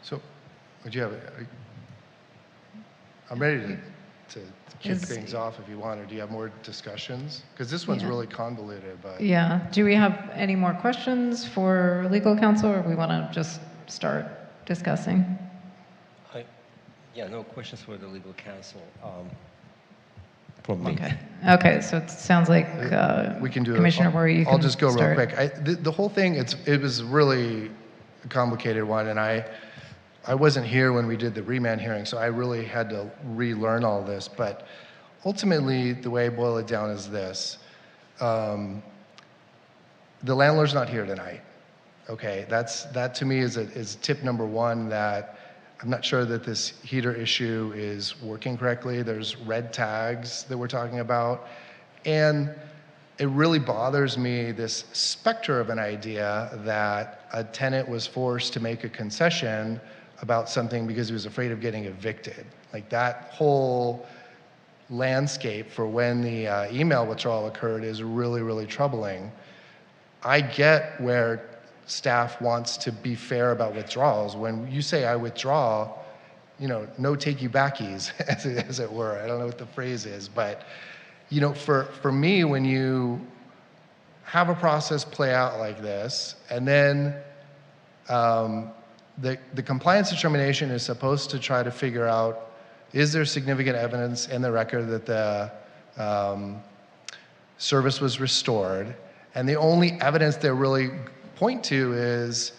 So, would you have? I'm ready to to kick Is- things off if you want, or do you have more discussions? Because this one's Yeah. really convoluted, but. Yeah. Do we have any more questions for legal counsel, or we want to just start discussing? Yeah, no questions for the legal counsel from me. Okay. Okay. So it sounds like We can do it. Commissioner Mori, you can I'll just go start. real quick. The whole thing, it was really a complicated one, and I wasn't here when we did the remand hearing, so I really had to relearn all this. But ultimately, the way I boil it down is this. The landlord's not here tonight. Okay, that to me is tip number one, that I'm not sure that this heater issue is working correctly. There's red tags that we're talking about. And it really bothers me, this specter of an idea that a tenant was forced to make a concession about something because he was afraid of getting evicted. Like, that whole landscape for when the email withdrawal occurred is really, really troubling. I get where staff wants to be fair about withdrawals. When you say I withdraw, no takey backies, as it were. I don't know what the phrase is, but for me, when you have a process play out like this, and then the compliance determination is supposed to try to figure out, is there significant evidence in the record that the service was restored? And the only evidence they really point to is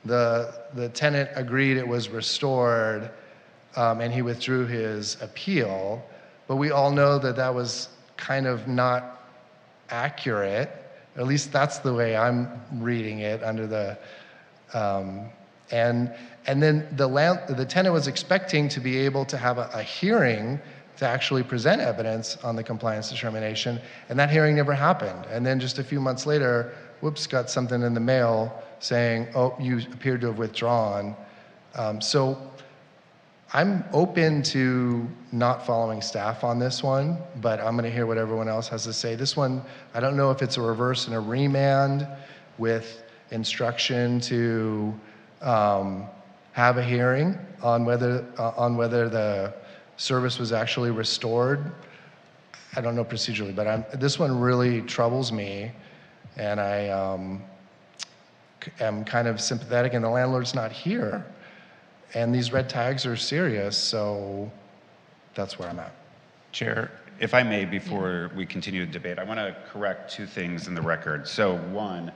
the tenant agreed it was restored, and he withdrew his appeal. But we all know that that was kind of not accurate. At least that's the way I'm reading it under the, and then the tenant was expecting to be able to have a hearing to actually present evidence on the compliance determination, and that hearing never happened. And then just a few months later, whoops, got something in the mail saying, oh, you appear to have withdrawn. So I'm open to not following staff on this one, but I'm going to hear what everyone else has to say. This one, I don't know if it's a reverse and a remand with instruction to have a hearing on whether the service was actually restored. I don't know procedurally, but this one really troubles me, and I am kind of sympathetic, and the landlord's not here. And these red tags are serious, so that's where I'm at. Chair, if I may, before we continue the debate, I want to correct two things in the record. So one,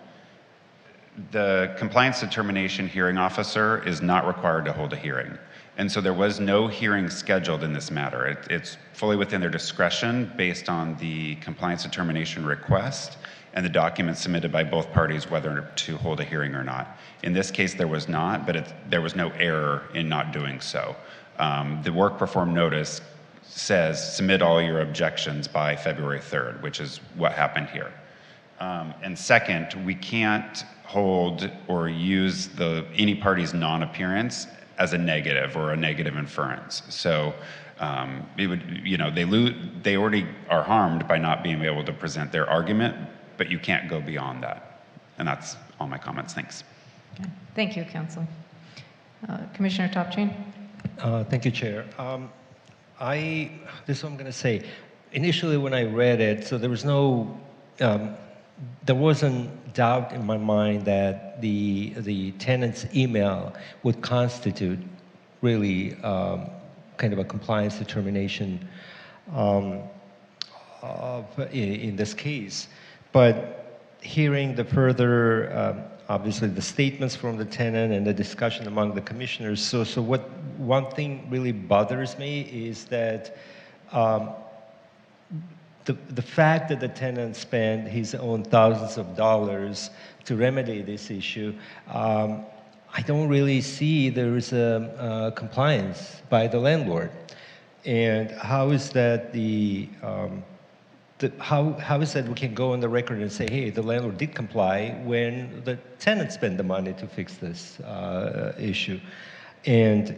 the compliance determination hearing officer is not required to hold a hearing. And so there was no hearing scheduled in this matter. It's fully within their discretion based on the compliance determination request and the documents submitted by both parties whether to hold a hearing or not. In this case, there was not, but there was no error in not doing so. The work performed notice says submit all your objections by February 3rd, which is what happened here. And second, we can't hold or use any party's non-appearance as a negative or a negative inference. So it would, they already are harmed by not being able to present their argument, but you can't go beyond that. And that's all my comments. Thanks. Okay. Thank you, Council. Commissioner Topchin? Thank you, Chair. This is what I'm going to say. Initially, when I read it, so there was no, there wasn't doubt in my mind that the tenant's email would constitute really kind of a compliance determination in this case. But hearing the further, obviously the statements from the tenant and the discussion among the commissioners, so what one thing really bothers me is that the fact that the tenant spent his own thousands of dollars to remedy this issue, I don't really see there is a compliance by the landlord. And how is that how is that we can go on the record and say, hey, the landlord did comply when the tenant spent the money to fix this issue? And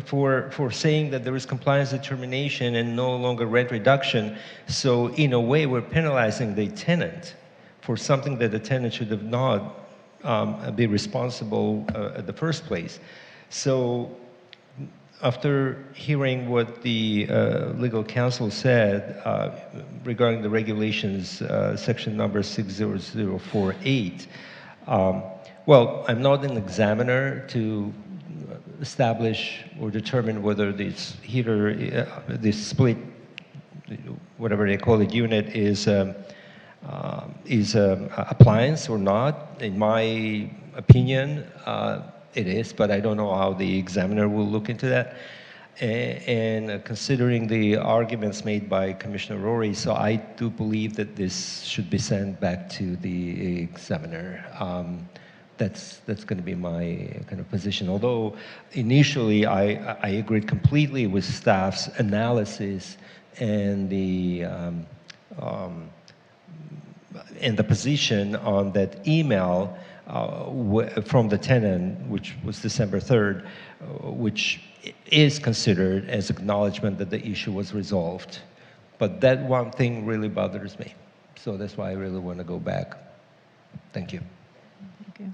for saying that there is compliance determination and no longer rent reduction, so in a way we're penalizing the tenant for something that the tenant should have not be responsible in the first place. So after hearing what the legal counsel said regarding the regulations, section number 60048, well, I'm not an examiner to establish or determine whether this heater, this split, whatever they call it, unit is appliance or not. In my opinion, it is, but I don't know how the examiner will look into that. And considering the arguments made by Commissioner Rory, so I do believe that this should be sent back to the examiner. That's going to be my kind of position. Although initially I agreed completely with staff's analysis and the position on that email from the tenant, which was December 3rd, which is considered as acknowledgement that the issue was resolved. But that one thing really bothers me. So that's why I really want to go back. Thank you. Thank you.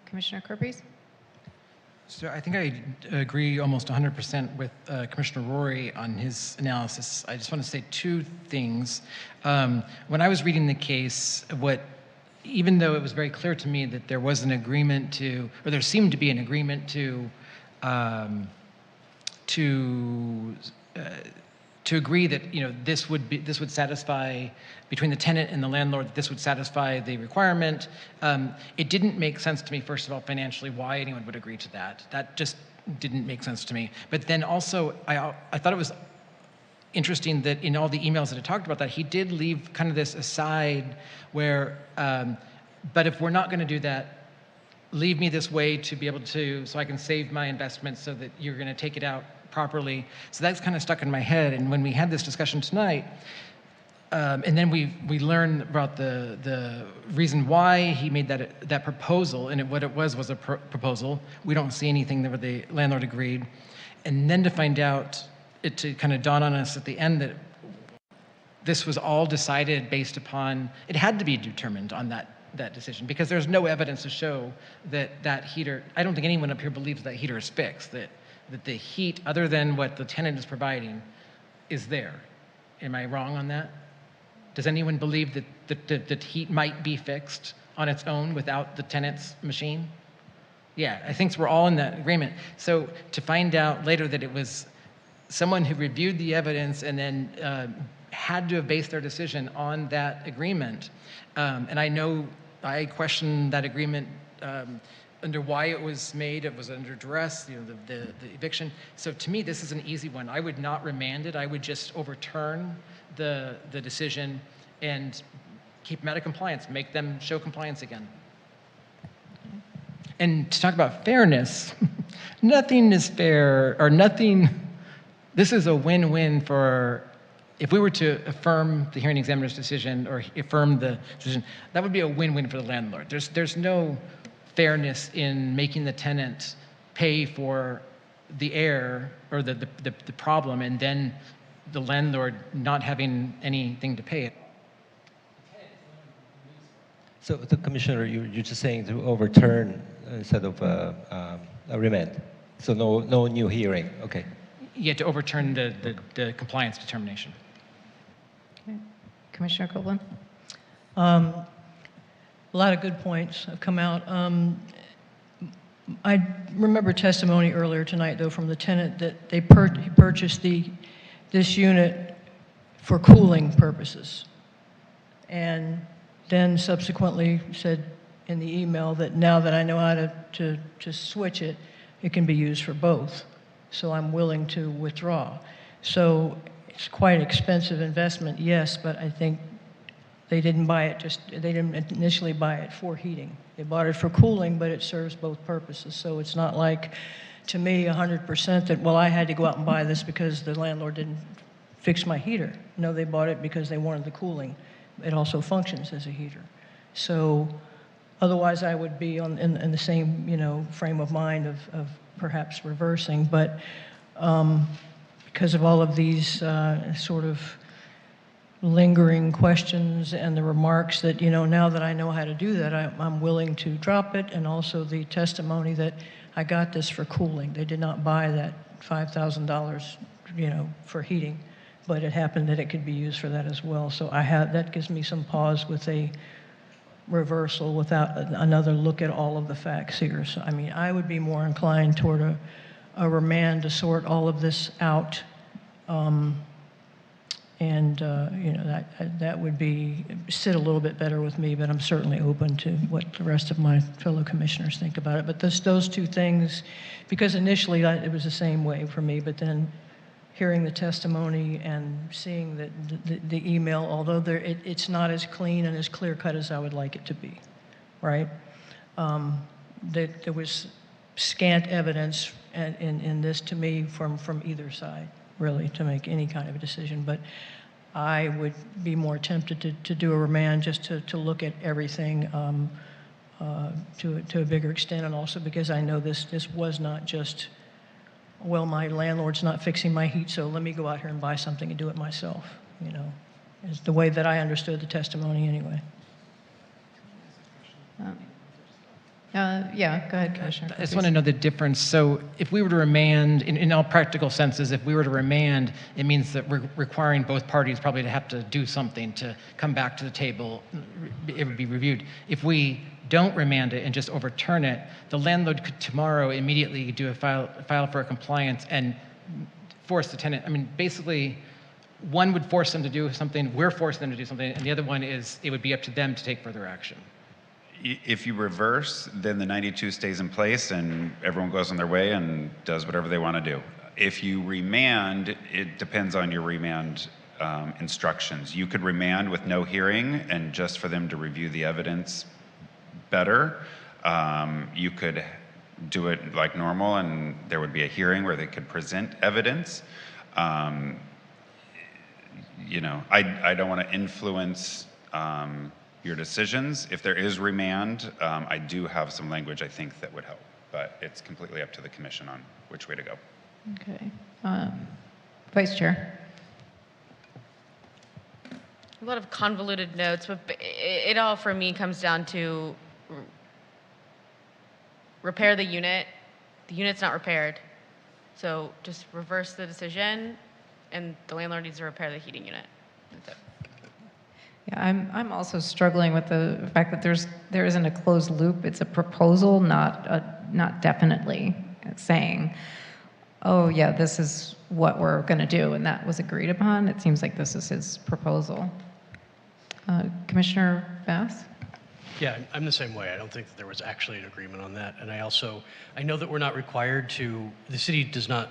Commissioner Kerpes? So I think I agree almost 100% with Commissioner Rory on his analysis. I just want to say two things. When I was reading the case, even though it was very clear to me that there was an agreement to, or there seemed to be an agreement to agree that this would satisfy, between the tenant and the landlord, this would satisfy the requirement. It didn't make sense to me, first of all, financially, why anyone would agree to that. That just didn't make sense to me. But then also, I thought it was interesting that in all the emails that I talked about that, he did leave kind of this aside where, but if we're not going to do that, leave me this way to be able to, so I can save my investment so that you're going to take it out properly. So that's kind of stuck in my head. And when we had this discussion tonight, and then we learned about the reason why he made that proposal, and what it was a proposal. We don't see anything that the landlord agreed. And then to find out, to kind of dawn on us at the end that this was all decided based upon, it had to be determined on that decision, because there's no evidence to show that heater, I don't think anyone up here believes that heater is fixed, that the heat, other than what the tenant is providing, is there. Am I wrong on that? Does anyone believe that the heat might be fixed on its own without the tenant's machine? Yeah, I think we're all in that agreement. So to find out later that it was someone who reviewed the evidence and then had to have based their decision on that agreement, and I know I questioned that agreement under why it was made. It was under duress, the eviction. So to me, this is an easy one. I would not remand it. I would just overturn the decision and keep them out of compliance, make them show compliance again. And to talk about fairness, nothing is fair, or nothing, this is a win-win for, if we were to affirm the hearing examiner's decision or affirm the decision, that would be a win-win for the landlord. There's no fairness in making the tenant pay for the error or the problem, and then the landlord not having anything to pay it. So, the Commissioner, you're just saying to overturn instead of a remand. So no new hearing. Okay. Yeah, to overturn the compliance determination. Okay. Commissioner Copeland? A lot of good points have come out. I remember testimony earlier tonight, though, from the tenant that he purchased this unit for cooling purposes, and then subsequently said in the email that now that I know how to switch it, it can be used for both. So I'm willing to withdraw. So it's quite an expensive investment, yes, but I think they didn't initially buy it for heating. They bought it for cooling, but it serves both purposes. So it's not like, to me, 100% that, well, I had to go out and buy this because the landlord didn't fix my heater. No, they bought it because they wanted the cooling. It also functions as a heater. So otherwise I would be in the same, frame of mind of perhaps reversing, but because of all of these sort of lingering questions and the remarks that, now that I know how to do that, I'm willing to drop it, and also the testimony that I got this for cooling. They did not buy that $5,000, for heating, but it happened that it could be used for that as well. So that gives me some pause with a reversal without another look at all of the facts here. So, I would be more inclined toward a remand to sort all of this out. That would sit a little bit better with me, but I'm certainly open to what the rest of my fellow commissioners think about it. But those two things, because initially it was the same way for me, but then hearing the testimony and seeing the email, although it's not as clean and as clear-cut as I would like it to be, right? There was scant evidence in this to me from either side, really, to make any kind of a decision. But I would be more tempted to do a remand just to look at everything to a bigger extent, and also because I know this was not just, well, my landlord's not fixing my heat, so let me go out here and buy something and do it myself, is the way that I understood the testimony anyway. Yeah, go ahead, Commissioner. I just want to know the difference. So if we were to remand, in all practical senses, if we were to remand, it means that we're requiring both parties probably to have to do something to come back to the table. It would be reviewed. If we don't remand it and just overturn it, the landlord could tomorrow immediately do a file for a compliance and force the tenant. Basically, one would force them to do something, we're forcing them to do something, and the other one is it would be up to them to take further action. If you reverse, then the 92 stays in place and everyone goes on their way and does whatever they want to do. If you remand, it depends on your remand instructions. You could remand with no hearing and just for them to review the evidence better. You could do it like normal and there would be a hearing where they could present evidence. I don't want to influence your decisions. If there is remand, I do have some language I think that would help, but it's completely up to the commission on which way to go. Okay. Vice Chair. A lot of convoluted notes, but it all for me comes down to repair the unit. The unit's not repaired. So just reverse the decision and the landlord needs to repair the heating unit. That's it. Yeah, I'm also struggling with the fact that there isn't a closed loop. It's a proposal, not definitely saying, oh yeah, this is what we're going to do, and that was agreed upon. It seems like this is his proposal. Commissioner Bass? Yeah, I'm the same way. I don't think that there was actually an agreement on that. And I know that we're not required to, the city does not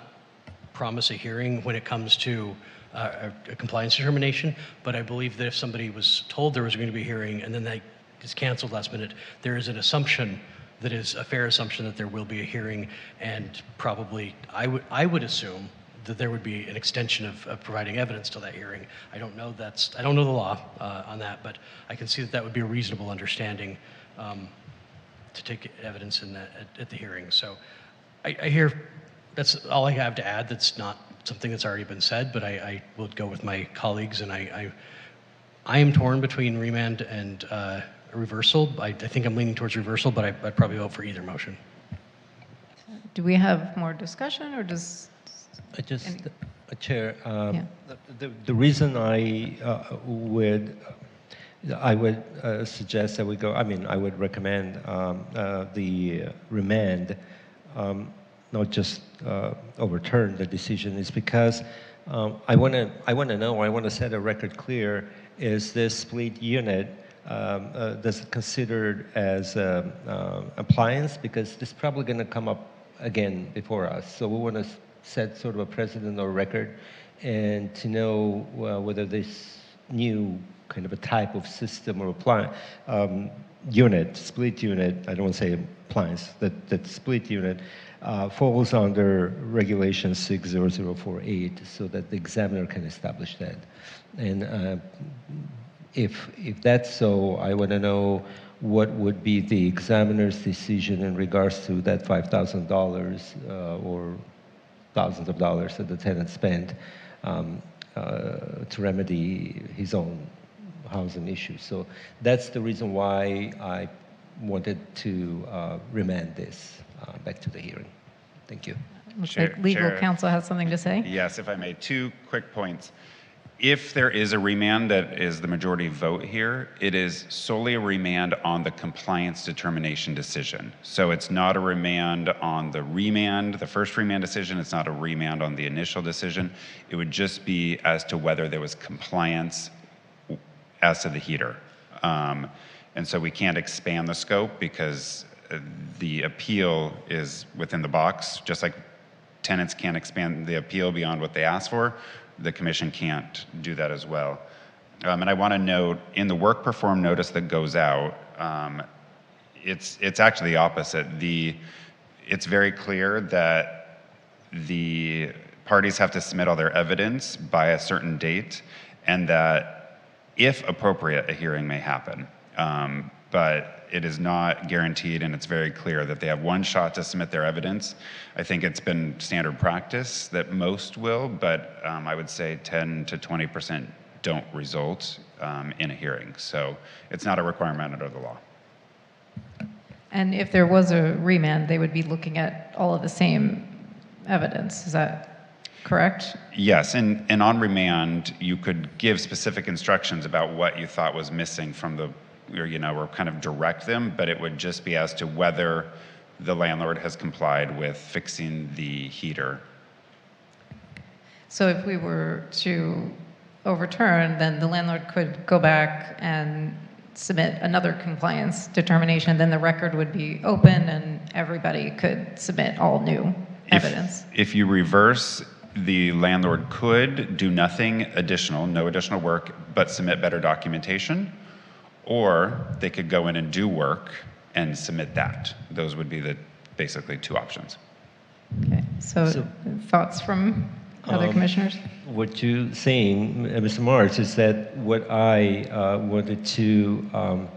promise a hearing when it comes to a compliance determination, but I believe that if somebody was told there was going to be a hearing and then that is canceled last minute, there is an assumption that is a fair assumption that there will be a hearing, and probably I would assume that there would be an extension of providing evidence to that hearing. I don't know the law on that, but I can see that would be a reasonable understanding to take evidence in that at the hearing. So I hear that's all I have to add. That's not something that's already been said, but I will go with my colleagues, and I am torn between remand and a reversal. I think I'm leaning towards reversal, but I'd probably vote for either motion. Do we have more discussion, or does... Chair, Yeah. the reason I would suggest that we go, I would recommend the remand, not just overturn the decision, is because I want to set a record clear, is this split unit does it considered as appliance? Because this is probably going to come up again before us. So we want to set sort of a precedent or record, and to know whether this new kind of a type of system or unit, split unit, I don't want to say appliance, that split unit falls under regulation 60048, so that the examiner can establish that. And if that's so, I want to know what would be the examiner's decision in regards to that $5,000 or thousands of dollars that the tenant spent. to remedy his own housing issues. So that's the reason why I wanted to remand this back to the hearing. Thank you. Looks like legal Chair. counsel has something to say. Yes, if I may, 2 quick points. If there is a remand that is the majority vote here, it is solely a remand on the compliance determination decision. So it's not a remand on the first remand decision. It's not a remand on the initial decision. It would just be as to whether there was compliance as to the heater. And so we can't expand the scope because the appeal is within the box, just like tenants can't expand the appeal beyond what they asked for. The commission can't do that as well. And I want to note, in the work performed notice that goes out, it's actually the opposite. It's very clear that the parties have to submit all their evidence by a certain date, and that, if appropriate, a hearing may happen. But it is not guaranteed, and it's very clear that they have one shot to submit their evidence. I think it's been standard practice that most will, but I would say 10 to 20% don't result in a hearing. So it's not a requirement under the law. And if there was a remand, they would be looking at all of the same evidence. Is that correct? Yes, and on remand, you could give specific instructions about what you thought was missing from the, or kind of direct them, but it would just be as to whether the landlord has complied with fixing the heater. So if we were to overturn, then the landlord could go back and submit another compliance determination, then the record would be open and everybody could submit all new evidence. If you reverse, the landlord could do nothing additional, no additional work, but submit better documentation, or they could go in and do work and submit that. Those would be the basically 2 options. Okay, so thoughts from other commissioners? What you're saying, Mr. March, is that what I wanted to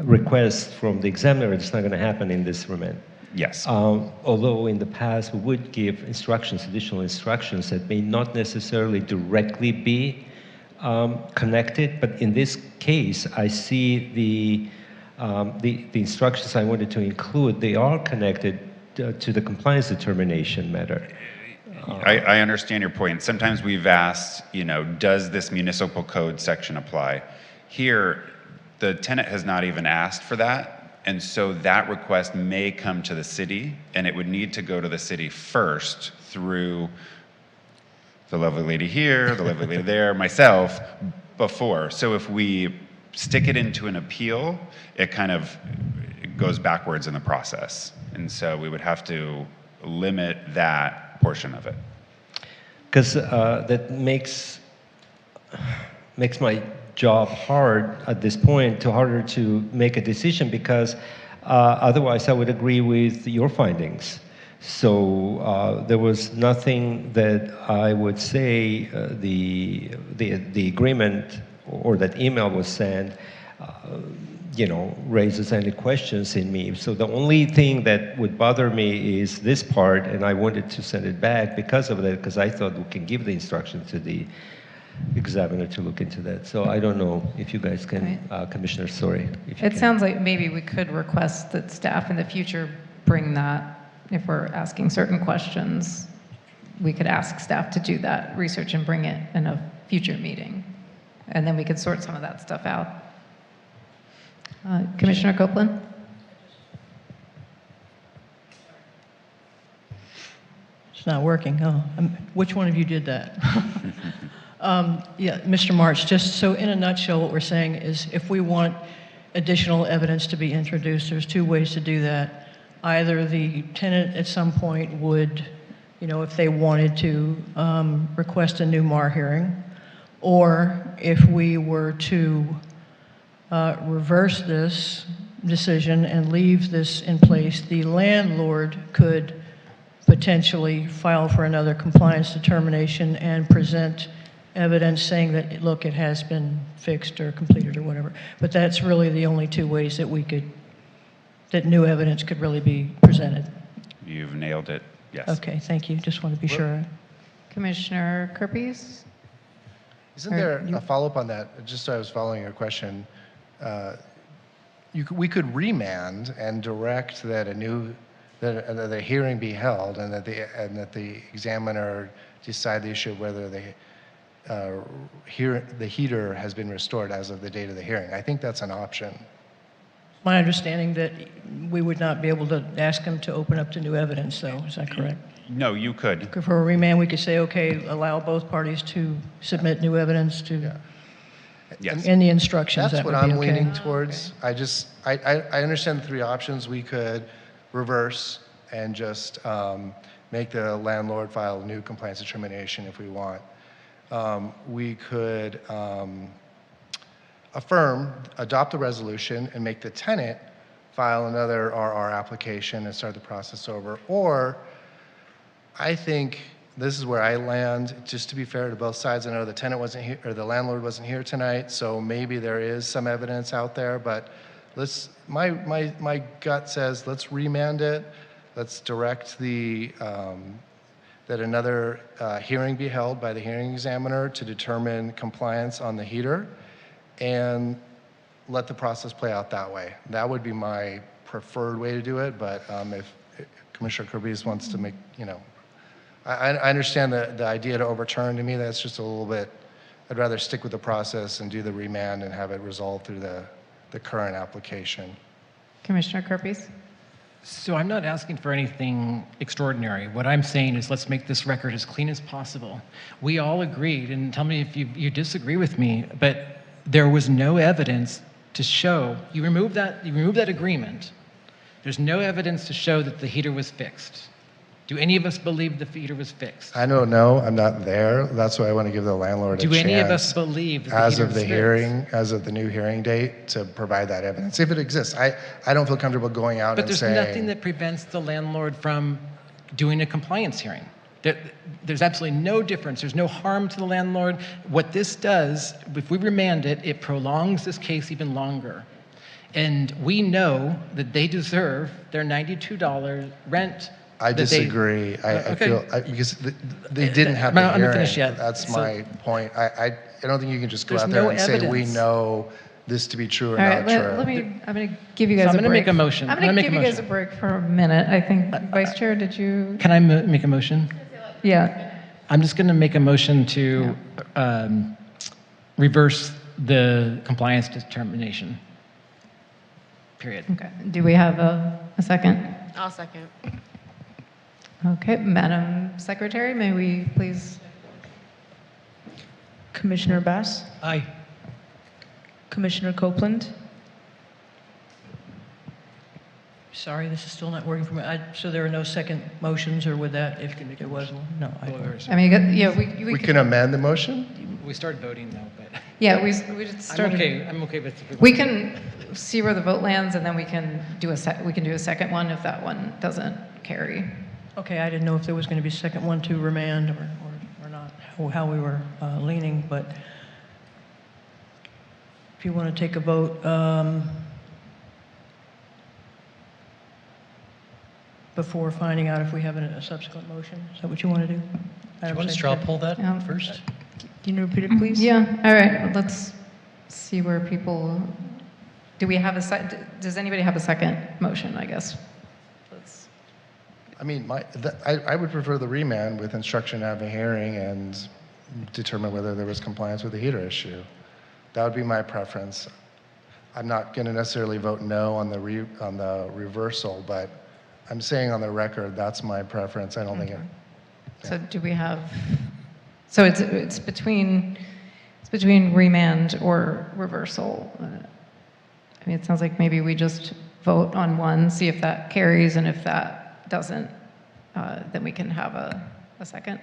request from the examiner is not going to happen in this remand. Yes. Although in the past we would give additional instructions that may not necessarily directly be connected, but in this case, I see the instructions I wanted to include, they are connected to the compliance determination matter. I understand your point. Sometimes we've asked, does this municipal code section apply? Here, the tenant has not even asked for that, and so that request may come to the city, and it would need to go to the city first through the lovely lady here, the lovely lady there, myself, before. So if we stick it into an appeal, it goes backwards in the process. And so we would have to limit that portion of it. Because that makes my job hard at this point, harder to make a decision, because otherwise I would agree with your findings. So there was nothing that I would say the agreement or that email was sent, raises any questions in me. So the only thing that would bother me is this part, and I wanted to send it back because of that, because I thought we can give the instruction to the examiner to look into that. So I don't know if you guys can, Commissioner, sorry. It sounds like maybe we could request that staff in the future bring that. If we're asking certain questions, we could ask staff to do that research and bring it in a future meeting. And then we could sort some of that stuff out. Commissioner Copeland? It's not working. Oh, which one of you did that? Yeah, Mr. March, just so in a nutshell, what we're saying is if we want additional evidence to be introduced, there's 2 ways to do that. Either the tenant at some point would, if they wanted to, request a new MAR hearing, or if we were to reverse this decision and leave this in place, the landlord could potentially file for another compliance determination and present evidence saying that, look, it has been fixed or completed or whatever. But that's really the only 2 ways that that new evidence could really be presented. You've nailed it, yes. Okay, thank you. Just want to be sure. Commissioner Kerpes? Isn't there a follow-up on that? Just so I was following your question, we could remand and direct that that a hearing be held and that the examiner decide the issue of whether the heater has been restored as of the date of the hearing. I think that's an option. My understanding that we would not be able to ask them to open up to new evidence, though. Is that correct? No, you could. For a remand, we could say, okay, allow both parties to submit new evidence to, Yes. in the instructions. That's that what would be I'm okay. leaning towards. I understand the three options. We could reverse and just make the landlord file a new compliance determination if we want. We could adopt the resolution and make the tenant file another RR application and start the process over. Or I think this is where I land, just to be fair to both sides. I know the tenant wasn't here, or the landlord wasn't here tonight, so maybe there is some evidence out there, but my gut says let's remand it. Let's direct that another hearing be held by the hearing examiner to determine compliance on the heater, and let the process play out that way. That would be my preferred way to do it, but if Commissioner Kirby wants to make, I understand the idea to overturn. To me, that's just a little bit, I'd rather stick with the process and do the remand and have it resolved through the current application. Commissioner Kirby? So I'm not asking for anything extraordinary. What I'm saying is let's make this record as clean as possible. We all agreed, and tell me if you disagree with me, but there was no evidence to show, you remove that agreement, there's no evidence to show that the heater was fixed. Do any of us believe the heater was fixed? I don't know. I'm not there. That's why I want to give the landlord a chance. Do any of us believe that the as heater of was the fixed? hearing, as of the new hearing date, to provide that evidence, if it exists? I don't feel comfortable going out But and there's saying. nothing that prevents the landlord from doing a compliance hearing. There's absolutely no difference. There's no harm to the landlord. What this does, if we remand it, it prolongs this case even longer. And we know that they deserve their $92 rent. I disagree. I feel because they didn't have the I'm not hearing. finished yet. That's So- my point. I don't think you can just go There's out there no and say we evidence. know this to be true or All not right, true. I'm going to give you guys So I'm a gonna break. make a motion. I'm I'm going gonna to make give a you guys a motion. break for a minute. I think, Vice Chair, did you? Can I make a motion? Yeah. I'm just going to make a motion to reverse the compliance determination. Period. Okay. Do we have a second? I'll second. Okay, Madam Secretary, may we please? Commissioner Bass, Aye. Commissioner Copeland, Sorry, this is still not working for me. So there are no second motions, or would that, if there was one? No. I mean, yeah, we We can amend the motion? We started voting though, but Yeah, we just started. I'm okay with. We can see where the vote lands, and then we can do a second one if that one doesn't carry. Okay, I didn't know if there was going to be a second one to remand or not, how we were leaning, but if you want to take a vote, before finding out if we have a subsequent motion, is that what you want to do? Do you Madam want to straw Secretary? poll that Yeah. first? can you repeat it, please? Yeah, all right, let's see where people, do we have does anybody have a second motion, I guess? Let's. I mean, I would prefer the remand with instruction to have a hearing and determine whether there was compliance with the heater issue. That would be my preference. I'm not going to necessarily vote no on the reversal, but I'm saying on the record that's my preference. I don't think it. So do we have, so it's between remand or reversal. I mean, it sounds like maybe we just vote on one, see if that carries, and if that doesn't, then we can have a second.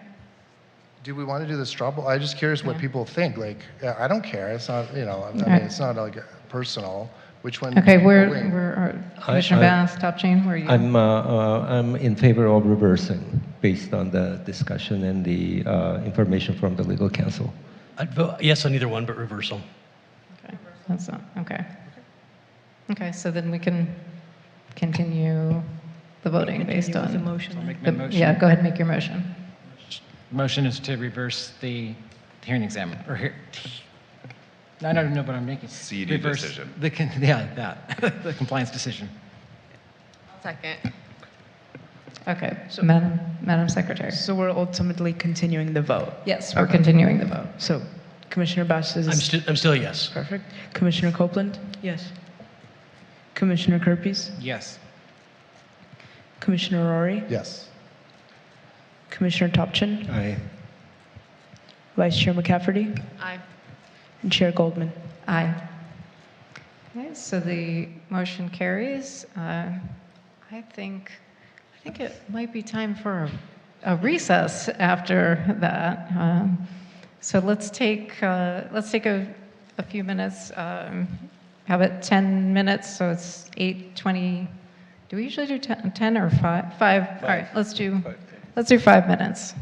Do we want to do the straw poll? I'm just curious what people think. Like, I don't care. It's not, I mean, right. it's not like personal. Which one? Okay, where we're Commissioner Bass, Top Chain, where are you? I'm in favor of reversing based on the discussion and the information from the legal counsel. I'd vote yes on either one, but reversal. Okay, that's not, okay. Okay, so then we can continue the voting based Continue with on. the motion. I'll make my motion. Yeah, go ahead and make your motion. Motion is to reverse the hearing examiner, or I don't know what I'm making. CD decision. Yeah, that, the compliance decision. Second. Okay, Madam Secretary. So we're ultimately continuing the vote. Yes, we're continuing the vote. So Commissioner Bass is I'm still a yes. perfect. Commissioner Copeland, Yes. Commissioner Kerpes, Yes. Commissioner Rory, Yes. Commissioner Topchin, Aye. Vice Chair McCafferty, Aye. and Chair Goldman. Aye. Okay, so the motion carries. I think it might be time for a recess after that. So let's take a few minutes. Have it 10 minutes, so it's 8:20. Do we usually do 10 or 5? 5. All right, let's do 5 minutes.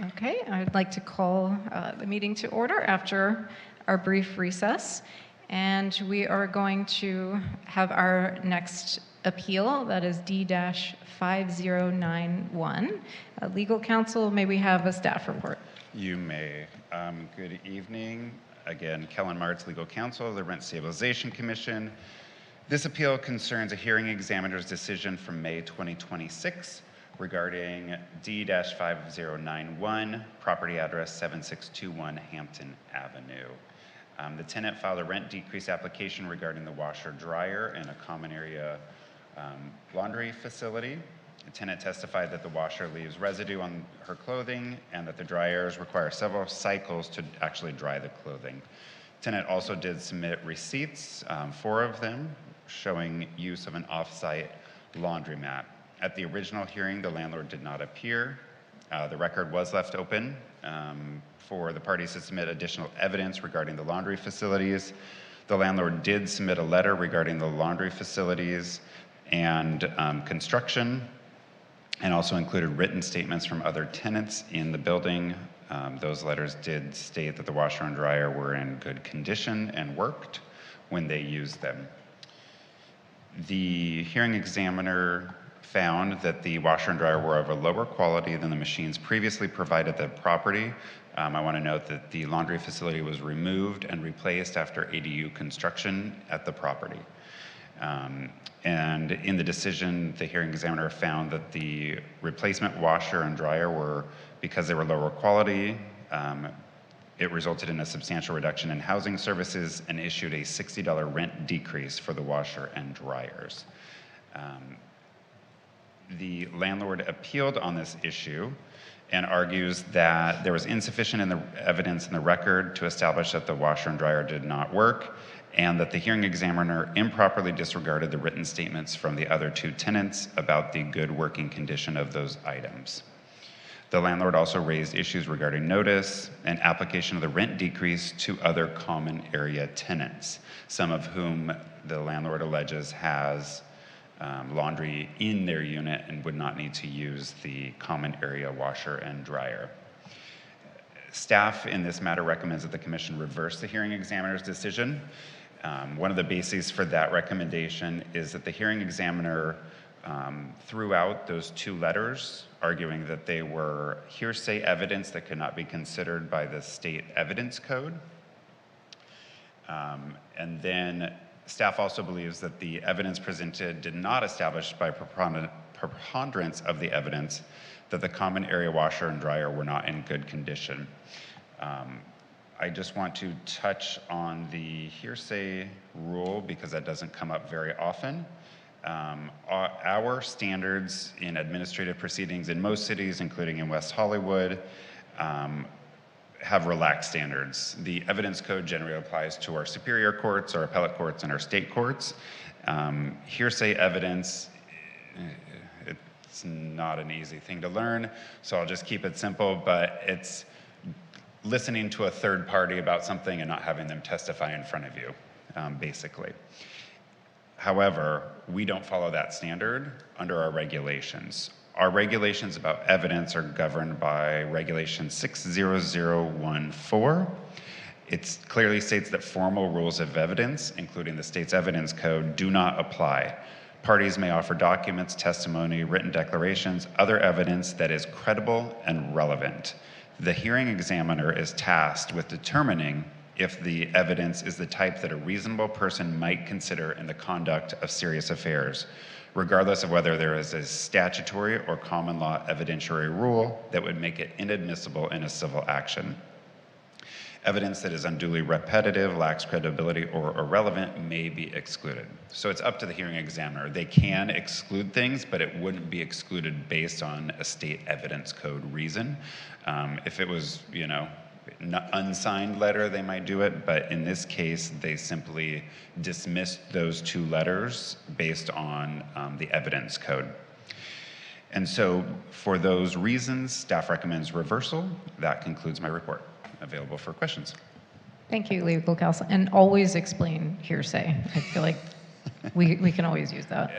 Okay, I'd like to call the meeting to order after our brief recess. And we are going to have our next appeal, that is D-5091. Legal counsel, may we have a staff report? You may. Good evening. Again, Kellen Martz, legal counsel of the Rent Stabilization Commission. This appeal concerns a hearing examiner's decision from May 2026 regarding D-5091, property address 7621 Hampton Avenue. The tenant filed a rent decrease application regarding the washer dryer in a common area laundry facility. The tenant testified that the washer leaves residue on her clothing and that the dryers require several cycles to actually dry the clothing. Tenant also did submit receipts, 4 of them, showing use of an off-site laundromat. At the original hearing, the landlord did not appear. The record was left open for the parties to submit additional evidence regarding the laundry facilities. The landlord did submit a letter regarding the laundry facilities and construction, and also included written statements from other tenants in the building. Those letters did state that the washer and dryer were in good condition and worked when they used them. The hearing examiner found that the washer and dryer were of a lower quality than the machines previously provided the property. I want to note that the laundry facility was removed and replaced after ADU construction at the property. And in the decision, the hearing examiner found that the replacement washer and dryer were, because they were lower quality, it resulted in a substantial reduction in housing services and issued a $60 rent decrease for the washer and dryers. The landlord appealed on this issue and argues that there was insufficient evidence in the record to establish that the washer and dryer did not work, and that the hearing examiner improperly disregarded the written statements from the other 2 tenants about the good working condition of those items. The landlord also raised issues regarding notice and application of the rent decrease to other common area tenants, some of whom the landlord alleges has laundry in their unit and would not need to use the common area washer and dryer. Staff in this matter recommends that the commission reverse the hearing examiner's decision. One of the bases for that recommendation is that the hearing examiner threw out those 2 letters, arguing that they were hearsay evidence that could not be considered by the state evidence code. And then staff also believes that the evidence presented did not establish by preponderance of the evidence that the common area washer and dryer were not in good condition. I just want to touch on the hearsay rule because that doesn't come up very often. Our standards in administrative proceedings in most cities, including in West Hollywood, have relaxed standards. The evidence code generally applies to our superior courts, our appellate courts, and our state courts. Hearsay evidence, it's not an easy thing to learn, so I'll just keep it simple, but it's listening to a third party about something and not having them testify in front of you, basically. However, we don't follow that standard under our regulations. Our regulations about evidence are governed by Regulation 60014. It clearly states that formal rules of evidence, including the state's evidence code, do not apply. Parties may offer documents, testimony, written declarations, other evidence that is credible and relevant. The hearing examiner is tasked with determining if the evidence is the type that a reasonable person might consider in the conduct of serious affairs, regardless of whether there is a statutory or common law evidentiary rule that would make it inadmissible in a civil action. Evidence that is unduly repetitive, lacks credibility, or irrelevant may be excluded. So it's up to the hearing examiner. They can exclude things, but it wouldn't be excluded based on a state evidence code reason. If it was, unsigned letter, they might do it, but in this case, they simply dismissed those 2 letters based on the evidence code. And so for those reasons, staff recommends reversal. That concludes my report. Available for questions. Thank you, legal counsel. And always explain hearsay. I feel like we can always use that.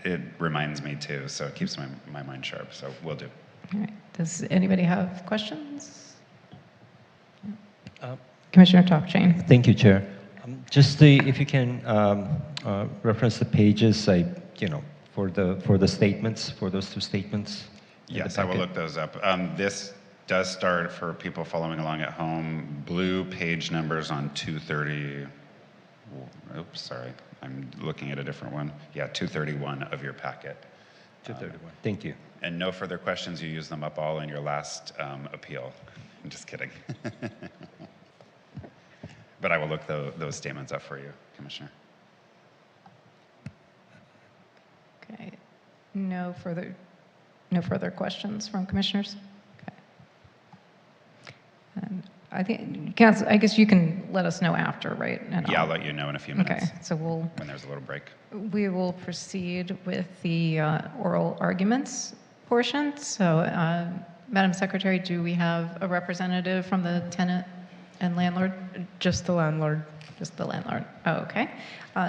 It reminds me too, so it keeps my mind sharp, so will do. All right. Does anybody have questions? Uh, Commissioner Topchain. Thank you, Chair. Just if you can reference the pages, for the statements, for those two statements. in the Yes, I will packet. look those up. This does start, for people following along at home, blue page numbers on 230. Oops, sorry. I'm looking at a different one. Yeah, 231 of your packet. 231. Thank you. And no further questions. You use them up all in your last appeal. I'm just kidding. But I will look those statements up for you, Commissioner. Okay. No further questions from commissioners? Okay. And I think, Council, I guess you can let us know after, right? And Yeah, I'll let you know in a few minutes. Okay, so when there's a little break. we will proceed with the oral arguments portion. So, Madam Secretary, do we have a representative from the tenant and landlord? Just the landlord. Just the landlord. Oh, okay.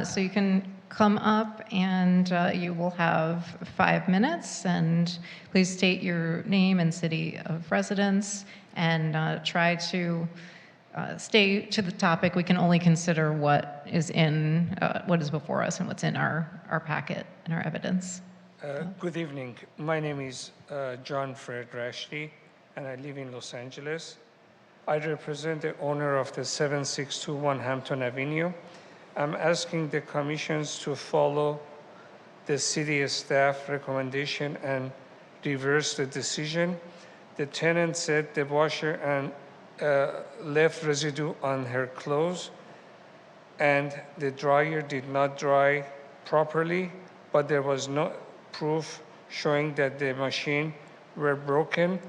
So you can come up and you will have 5 minutes, and please state your name and city of residence, and try to stay to the topic. We can only consider what is before us and what's in our packet and our evidence. Good evening. My name is John Fred Rashty, and I live in Los Angeles. I represent the owner of the 7621 Hampton Avenue. I'm asking the commissions to follow the city staff recommendation and reverse the decision. The tenant said the washer and left residue on her clothes, and the dryer did not dry properly, but there was no proof showing that the machine were broken.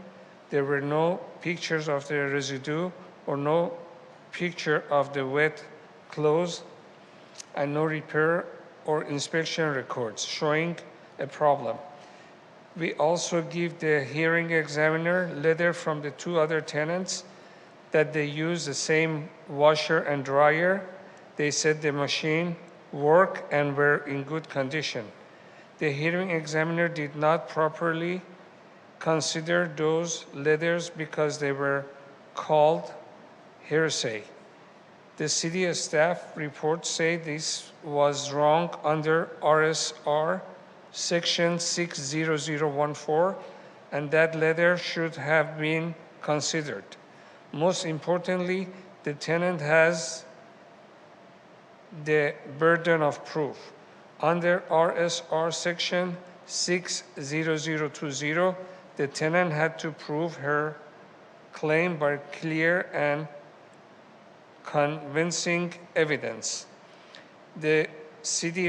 There were no pictures of the residue or no picture of the wet clothes, and no repair or inspection records showing a problem. We also give the hearing examiner letter from the 2 other tenants that they use the same washer and dryer. They said the machine worked and were in good condition. The hearing examiner did not properly consider those letters because they were called hearsay. The city staff report say this was wrong under RSR section 60014, and that letter should have been considered. Most importantly, the tenant has the burden of proof. Under RSR section 60020, the tenant had to prove her claim by clear and convincing evidence. The city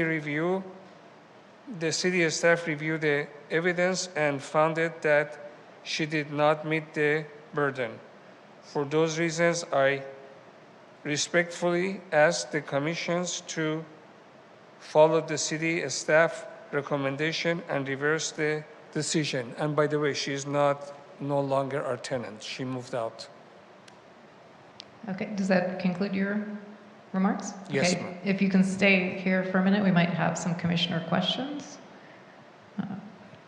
staff reviewed the evidence and found that she did not meet the burden. For those reasons, I respectfully ask the commissions to follow the city staff recommendation and reverse the decision. And by the way, she is no longer our tenant. She moved out. Okay, does that conclude your remarks? Yes, Okay, ma'am. if you can stay here for a minute, we might have some commissioner questions.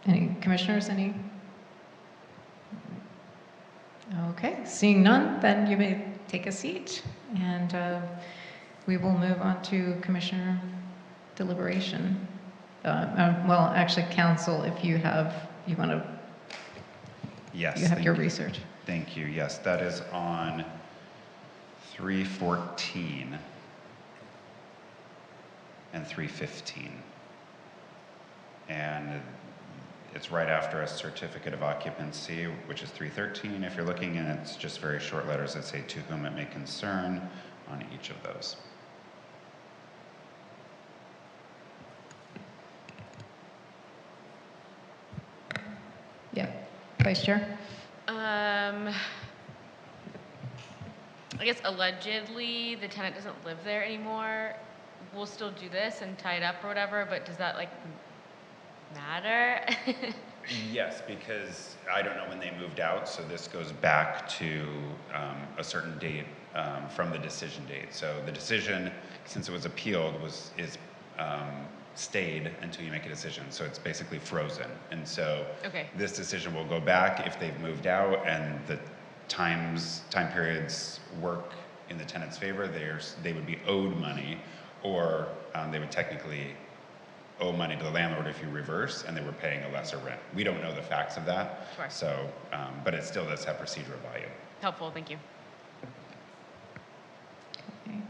Any commissioners, any? Okay, seeing none, then you may take a seat, and we will move on to commissioner deliberation. Well, actually, council, if you want to, Yes. you have your research. Thank you. Yes, that is on 314 and 315. And it's right after a certificate of occupancy, which is 313 if you're looking, and it's just very short letters that say to whom it may concern on each of those. Yeah, Vice Chair? I guess allegedly the tenant doesn't live there anymore. We'll still do this and tie it up or whatever, but does that matter? Yes, because I don't know when they moved out, so this goes back to a certain date from the decision date. So the decision, since it was appealed, is stayed until you make a decision. So it's basically frozen. And so Okay. this decision will go back if they've moved out and the time periods work in the tenant's favor. They would be owed money, or they would technically owe money to the landlord if you reverse and they were paying a lesser rent. We don't know the facts of that. Sure. So, but it still does have procedural value. Helpful, thank you. Okay.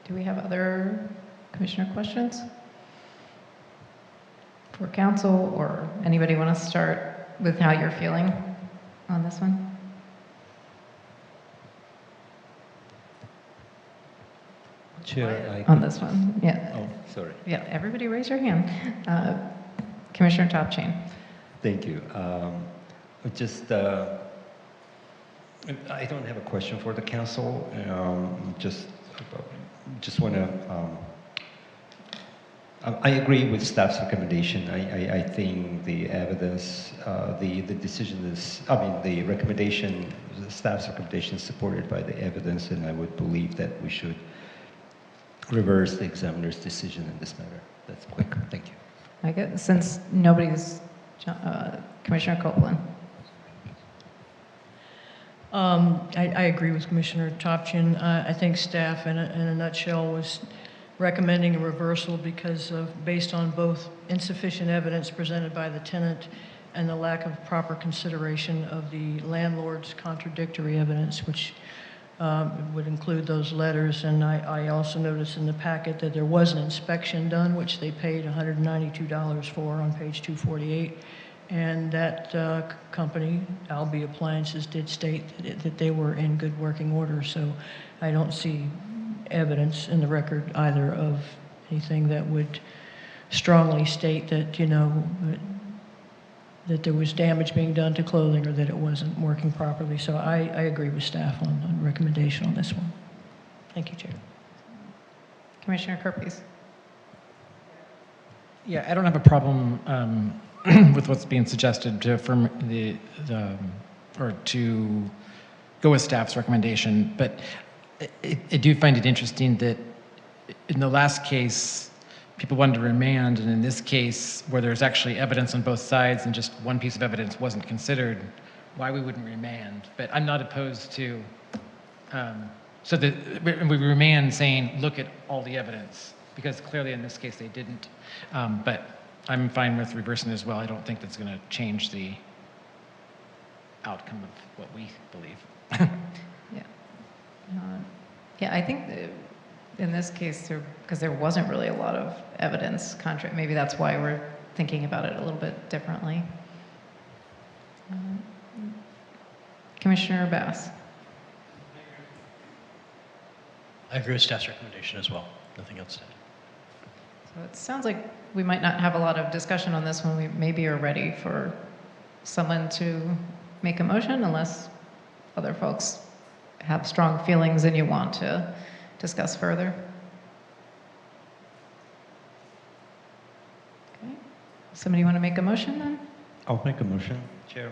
Do we have other commissioner questions for council, or anybody want to start with how you're feeling on this one? Chair, On this one, yeah. Oh, sorry. Yeah, everybody raise your hand. Commissioner Topchain. Thank you. I don't have a question for the council. Just want to. I agree with staff's recommendation. I think the evidence, the decision is. I mean, the recommendation, the staff's recommendation is supported by the evidence, and I would believe that we should reverse the examiner's decision in this matter. That's quick. Thank you. I guess since nobody's, Commissioner Copeland. I agree with Commissioner Topchin. I think staff, in a nutshell, was recommending a reversal because of, based on both insufficient evidence presented by the tenant and the lack of proper consideration of the landlord's contradictory evidence, which would include those letters. And I also noticed in the packet that there was an inspection done, which they paid $192 for on page 248. And that company, Albee Appliances, did state that they were in good working order. So I don't see evidence in the record either of anything that would strongly state that, that there was damage being done to clothing or that it wasn't working properly. So I agree with staff on recommendation on this one. Thank you, Chair. Commissioner Kerpes. Yeah, I don't have a problem with what's being suggested to affirm or to go with staff's recommendation, but I do find it interesting that in the last case, people wanted to remand, and in this case, where there's actually evidence on both sides and just one piece of evidence wasn't considered, why we wouldn't remand. But I'm not opposed to, so that we remand saying, look at all the evidence, because clearly in this case they didn't. But I'm fine with reversing as well. I don't think that's going to change the outcome of what we believe. Yeah. Yeah, I think in this case, because there wasn't really a lot of evidence, maybe that's why we're thinking about it a little bit differently. Commissioner Bass. I agree with staff's recommendation as well. Nothing else to add. So it sounds like we might not have a lot of discussion on this one. We maybe are ready for someone to make a motion, unless other folks have strong feelings and you want to discuss further. Okay. Somebody want to make a motion then? I'll make a motion, Chair,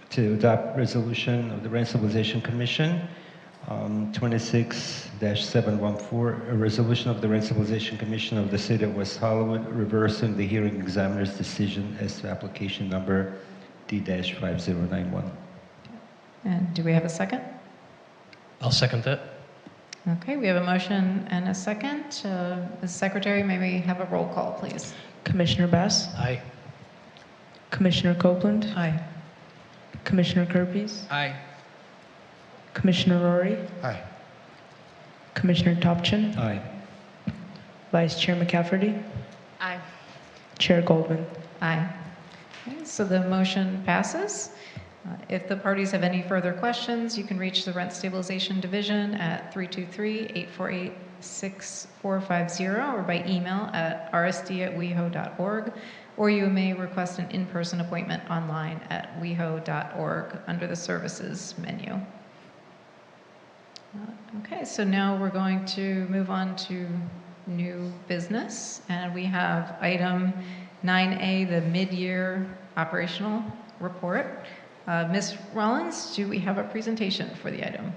to adopt resolution of the Rent Stabilization Commission 26-714, a resolution of the Rent Stabilization Commission of the City of West Hollywood reversing the hearing examiner's decision as to application number D-5091. And do we have a second? I'll second that. Okay, we have a motion and a second. Ms. Secretary, may we have a roll call, please? Commissioner Bass? Aye. Commissioner Copeland? Aye. Commissioner Kerpes? Aye. Commissioner Rory? Aye. Commissioner Topchin? Aye. Vice Chair McCafferty? Aye. Chair Goldman? Aye. Okay, so the motion passes. If the parties have any further questions, you can reach the Rent Stabilization Division at 323-848-6450 or by email at rsd@weho.org, or you may request an in-person appointment online at weho.org under the Services menu. Okay, so now we're going to move on to new business, and we have item 9A, the mid-year operational report. Ms. Rollins, do we have a presentation for the item?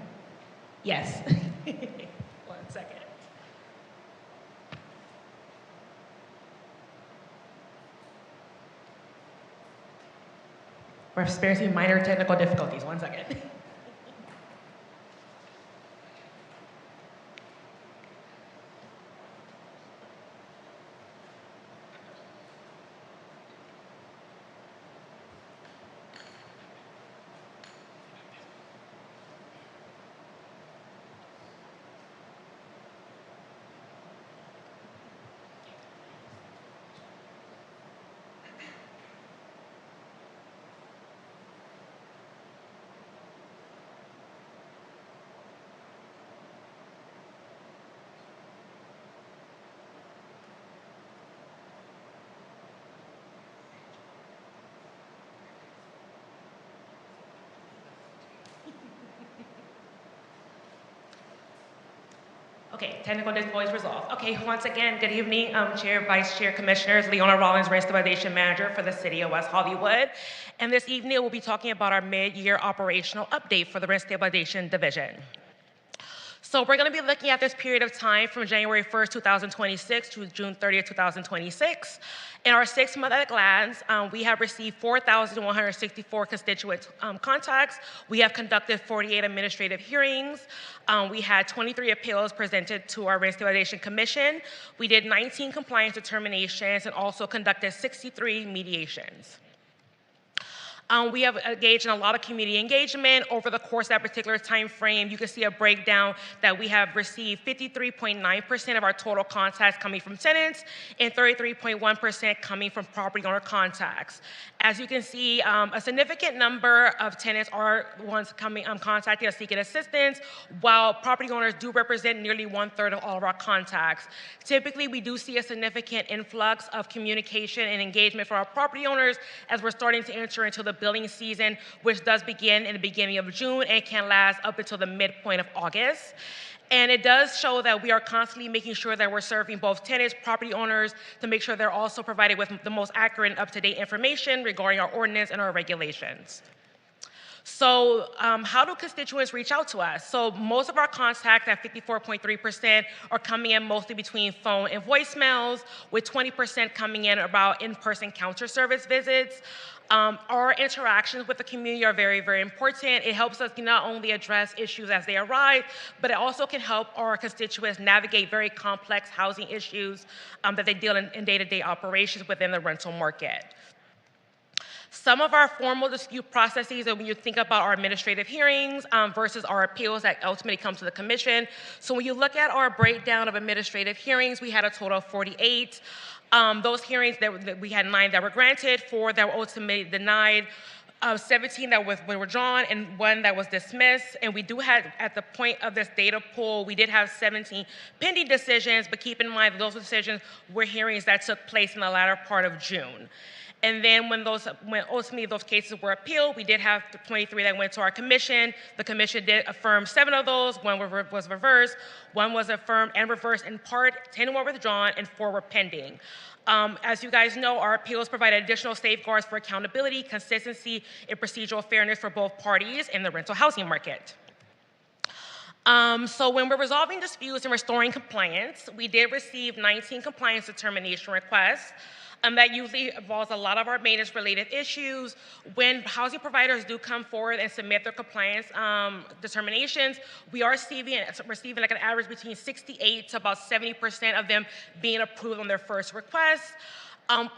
Yes. 1 second. We're experiencing minor technical difficulties. 1 second. Okay, technical difficulties resolved. Okay, once again, good evening, Chair, Vice Chair, Commissioners. Leona Rollins, Rent Stabilization Manager for the City of West Hollywood. And this evening, we'll be talking about our mid-year operational update for the Rent Stabilization Division. So we're going to be looking at this period of time from January 1st, 2026 to June 30th, 2026. In our 6 month at a glance, we have received 4,164 constituent contacts. We have conducted 48 administrative hearings. We had 23 appeals presented to our Rent Stabilization Commission. We did 19 compliance determinations and also conducted 63 mediations. We have engaged in a lot of community engagement over the course of that particular time frame. You can see a breakdown that we have received 53.9% of our total contacts coming from tenants and 33.1% coming from property owner contacts. As you can see, a significant number of tenants are the ones coming contacting us seeking assistance, while property owners do represent nearly 1/3 of all of our contacts. Typically, we do see a significant influx of communication and engagement for our property owners as we're starting to enter into the building season, which does begin in the beginning of June and can last up until the midpoint of August. And it does show that we are constantly making sure that we're serving both tenants, property owners, to make sure they're also provided with the most accurate and up-to-date information regarding our ordinance and our regulations. So how do constituents reach out to us? So most of our contacts at 54.3% are coming in mostly between phone and voicemails, with 20% coming in about in-person counter service visits. Our interactions with the community are very, very important. It helps us not only address issues as they arise, but it also can help our constituents navigate very complex housing issues that they deal in day-to-day operations within the rental market. Some of our formal dispute processes, and when you think about our administrative hearings versus our appeals that ultimately come to the commission. So when you look at our breakdown of administrative hearings, we had a total of 48. Those hearings, that we had 9 that were granted, 4 that were ultimately denied, 17 that were withdrawn, and 1 that was dismissed. And we do have, at the point of this data pool, we did have 17 pending decisions, but keep in mind that those decisions were hearings that took place in the latter part of June. And then when ultimately those cases were appealed, we did have 23 that went to our commission. The commission did affirm 7 of those. 1 was reversed. 1 was affirmed and reversed in part. 10 were withdrawn, and 4 were pending. As you guys know, our appeals provide additional safeguards for accountability, consistency, and procedural fairness for both parties in the rental housing market. So when we're resolving disputes and restoring compliance, we did receive 19 compliance determination requests. That usually involves a lot of our maintenance-related issues. When housing providers do come forward and submit their compliance determinations, we are receiving like an average between 68 to about 70% of them being approved on their first request.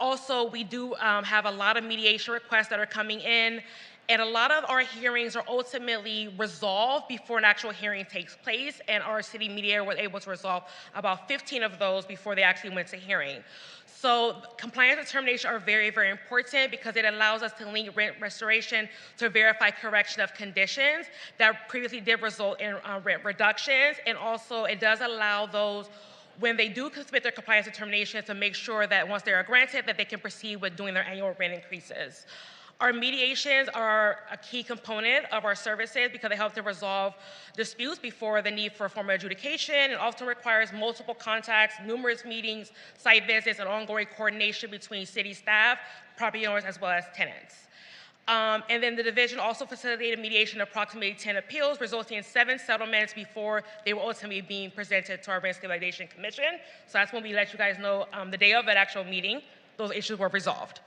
Also, we do have a lot of mediation requests that are coming in. And a lot of our hearings are ultimately resolved before an actual hearing takes place, and our city mediator was able to resolve about 15 of those before they actually went to hearing. So compliance determinations are very, very important because it allows us to link rent restoration to verify correction of conditions that previously did result in rent reductions, and also it does allow those, when they do submit their compliance determinations, to make sure that once they are granted, that they can proceed with doing their annual rent increases. Our mediations are a key component of our services because they help to resolve disputes before the need for formal adjudication, and often requires multiple contacts, numerous meetings, site visits, and ongoing coordination between city staff, property owners, as well as tenants. And then the division also facilitated mediation of approximately 10 appeals, resulting in 7 settlements before they were ultimately being presented to our Rent Stabilization Commission. So that's when we let you guys know the day of that actual meeting, those issues were resolved.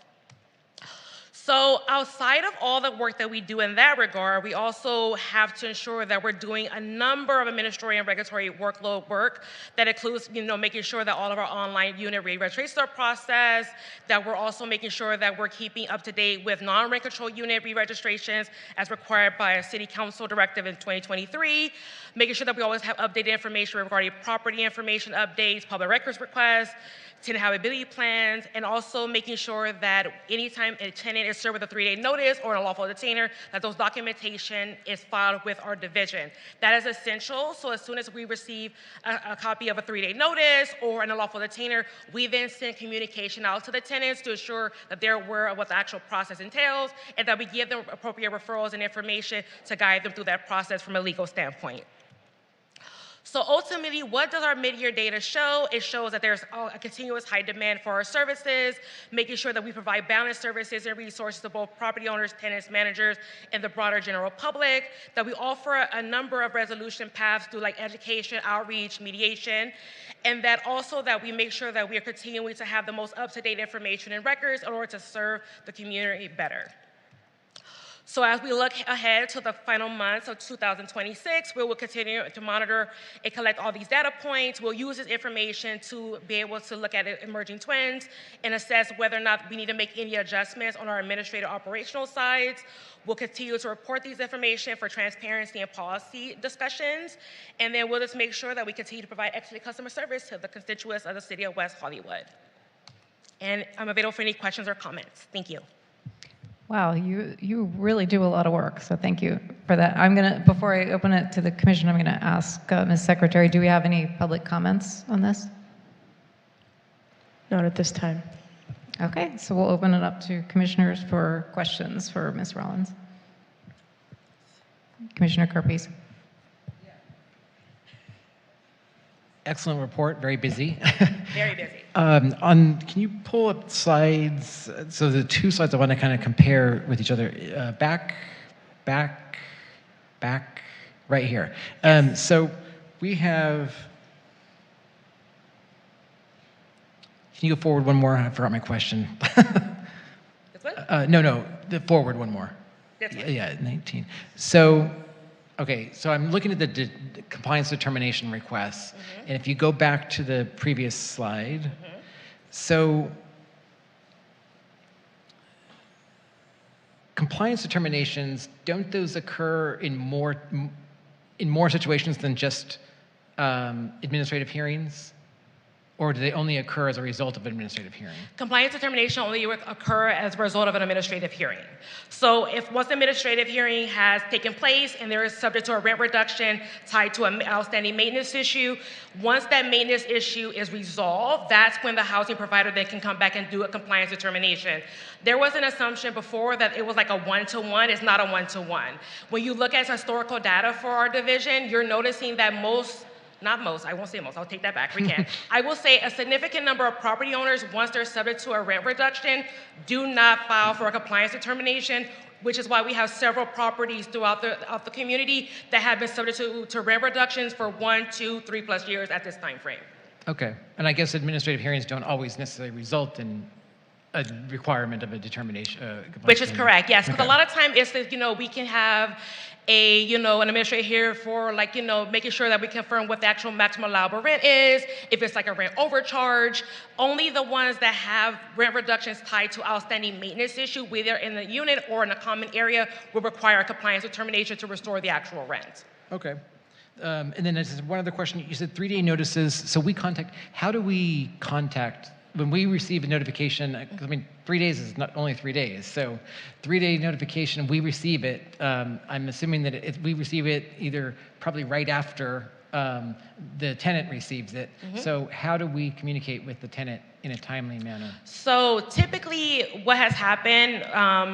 So outside of all the work that we do in that regard, we also have to ensure that we're doing a number of administrative and regulatory workload work that includes, making sure that all of our online unit re-registrations are processed, that we're also making sure that we're keeping up to date with non-rent control unit re-registrations as required by a city council directive in 2023, making sure that we always have updated information regarding property information updates, public records requests, tenant habitability plans, and also making sure that anytime a tenant is served with a 3-day notice or an unlawful detainer, that those documentation is filed with our division. That is essential, so as soon as we receive a copy of a 3-day notice or an unlawful detainer, we then send communication out to the tenants to ensure that they're aware of what the actual process entails and that we give them appropriate referrals and information to guide them through that process from a legal standpoint. So ultimately, what does our mid-year data show? It shows that there's a continuous high demand for our services, making sure that we provide balanced services and resources to both property owners, tenants, managers, and the broader general public, that we offer a number of resolution paths through like education, outreach, mediation, and that also that we make sure that we are continuing to have the most up-to-date information and records in order to serve the community better. So as we look ahead to the final months of 2026, we will continue to monitor and collect all these data points. We'll use this information to be able to look at emerging trends and assess whether or not we need to make any adjustments on our administrative operational sides. We'll continue to report these information for transparency and policy discussions. And then we'll just make sure that we continue to provide excellent customer service to the constituents of the city of West Hollywood. And I'm available for any questions or comments. Thank you. Wow, you really do a lot of work, so thank you for that. Before I open it to the commission, I'm gonna ask Ms. Secretary, do we have any public comments on this? Not at this time. Okay, so we'll open it up to commissioners for questions for Ms. Rollins. Commissioner Kerpes. Excellent report, very busy. Very busy. Can you pull up slides? So the two slides I want to kind of compare with each other. Back, right here. So we have, can you go forward one more? I forgot my question. This one? No, the forward one more. This one? Yeah, 19. So, okay, so I'm looking at the compliance determination requests, and if you go back to the previous slide, so compliance determinations, don't those occur in more situations than just administrative hearings? Or do they only occur as a result of administrative hearing? Compliance determination only occur as a result of an administrative hearing. So if once the administrative hearing has taken place and there is subject to a rent reduction tied to an outstanding maintenance issue, once that maintenance issue is resolved, that's when the housing provider then can come back and do a compliance determination. There was an assumption before that it was like a one-to-one. It's not a one-to-one. When you look at historical data for our division, you're noticing that not most, I won't say most, I'll take that back, we can. I will say a significant number of property owners, once they're subject to a rent reduction, do not file for a compliance determination, which is why we have several properties throughout the community that have been subject to rent reductions for 1, 2, 3+ years at this time frame. Okay, and I guess administrative hearings don't always necessarily result in a requirement of a determination. Which is correct, yes, because a lot of time it's that, we can have an administrator here for making sure that we confirm what the actual maximum allowable rent is, if it's like a rent overcharge. Only the ones that have rent reductions tied to outstanding maintenance issue, whether in the unit or in a common area, will require a compliance determination to restore the actual rent. Okay. And then there's one other question. You said 3-day notices. So how do we contact, when we receive a notification, 3 days is not only 3 days. So 3-day notification, we receive it. I'm assuming that we receive it either probably right after the tenant receives it. So how do we communicate with the tenant in a timely manner? So typically what has happened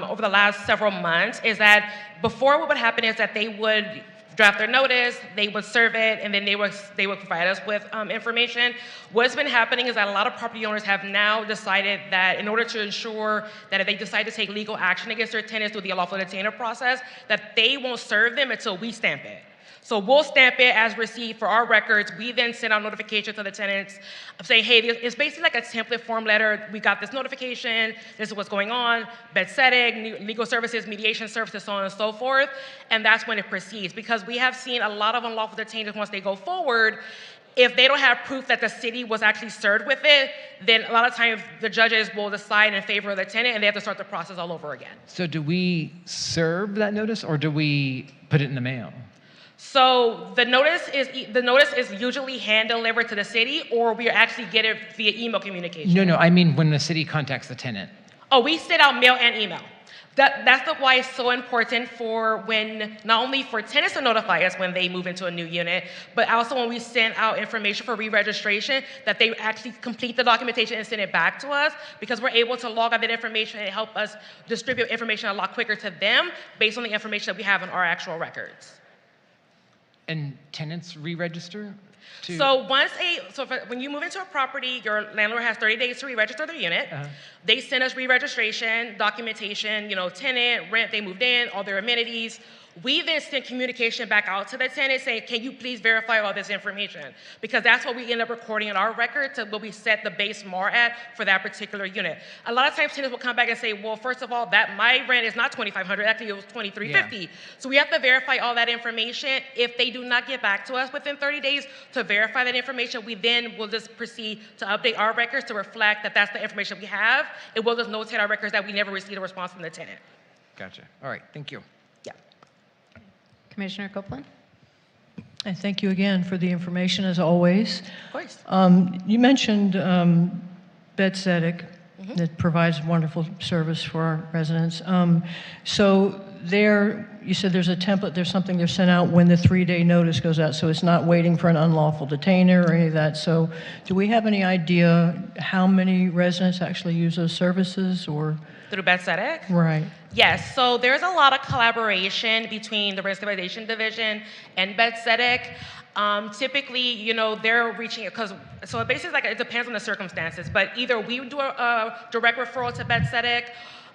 over the last several months is that before what would happen is that they would draft their notice, they would serve it, and then they would provide us with information. What's been happening is that a lot of property owners have now decided that in order to ensure that if they decide to take legal action against their tenants through the unlawful detainer process, that they won't serve them until we stamp it. So we'll stamp it as received for our records. We then send out notification to the tenants of saying, hey, it's basically like a template form letter. We got this notification. This is what's going on. BedSetic, legal services, mediation services, so on and so forth. And that's when it proceeds. Because we have seen a lot of unlawful detainers, once they go forward, if they don't have proof that the city was actually served with it, then a lot of times the judges will decide in favor of the tenant and they have to start the process all over again. So do we serve that notice or do we put it in the mail? So the notice is usually hand delivered to the city, or we actually get it via email communication. No, I mean when the city contacts the tenant. Oh, we send out mail and email. That's why it's so important for when, not only for tenants to notify us when they move into a new unit, but also when we send out information for re-registration, that they actually complete the documentation and send it back to us, because we're able to log on that information and help us distribute information a lot quicker to them based on the information that we have in our actual records. And tenants re-register? So when you move into a property, your landlord has 30 days to re-register their unit. They send us re-registration, documentation, tenant, rent, they moved in, all their amenities. We then send communication back out to the tenant saying, can you please verify all this information? Because that's what we end up recording in our record to what we set the base MAR at for that particular unit. A lot of times tenants will come back and say, well, first of all, that my rent is not $2,500, actually it was $2,350. Yeah. So we have to verify all that information. If they do not get back to us within 30 days to verify that information, we then will just proceed to update our records to reflect that that's the information we have. It will just notate our records that we never received a response from the tenant. Gotcha. All right, thank you. Commissioner Copeland? And thank you again for the information, as always. Of course. You mentioned BedSetic that provides wonderful service for our residents. So there, you said there's a template, there's something they're sent out when the 3-day notice goes out, so it's not waiting for an unlawful detainer or any of that. So do we have any idea how many residents actually use those services, or? Through BedSetic? Right. Yes, so there's a lot of collaboration between the Stabilization Division and BedSetic. Typically, they're reaching, so basically it depends on the circumstances, but either we do a direct referral to BedSetic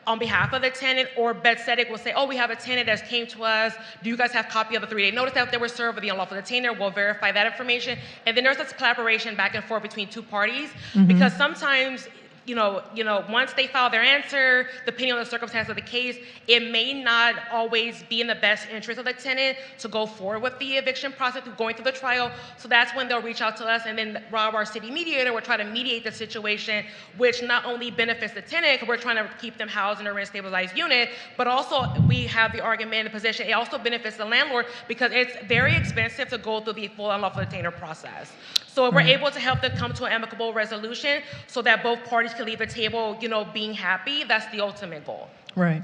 on behalf of the tenant, or BedSetic will say, oh, we have a tenant that came to us. Do you guys have a copy of the 3-day notice that they were served with the unlawful detainer? We'll verify that information. And then there's this collaboration back and forth between two parties, because sometimes once they file their answer, depending on the circumstance of the case, it may not always be in the best interest of the tenant to go forward with the eviction process, going through the trial. So that's when they'll reach out to us, and then Rob, our city mediator, will try to mediate the situation, which not only benefits the tenant, because we're trying to keep them housed in a rent-stabilized unit, but also we have the argument in the position, it also benefits the landlord, because it's very expensive to go through the full unlawful detainer process. So we're able to help them come to an amicable resolution so that both parties can leave the table, being happy. That's the ultimate goal. Right.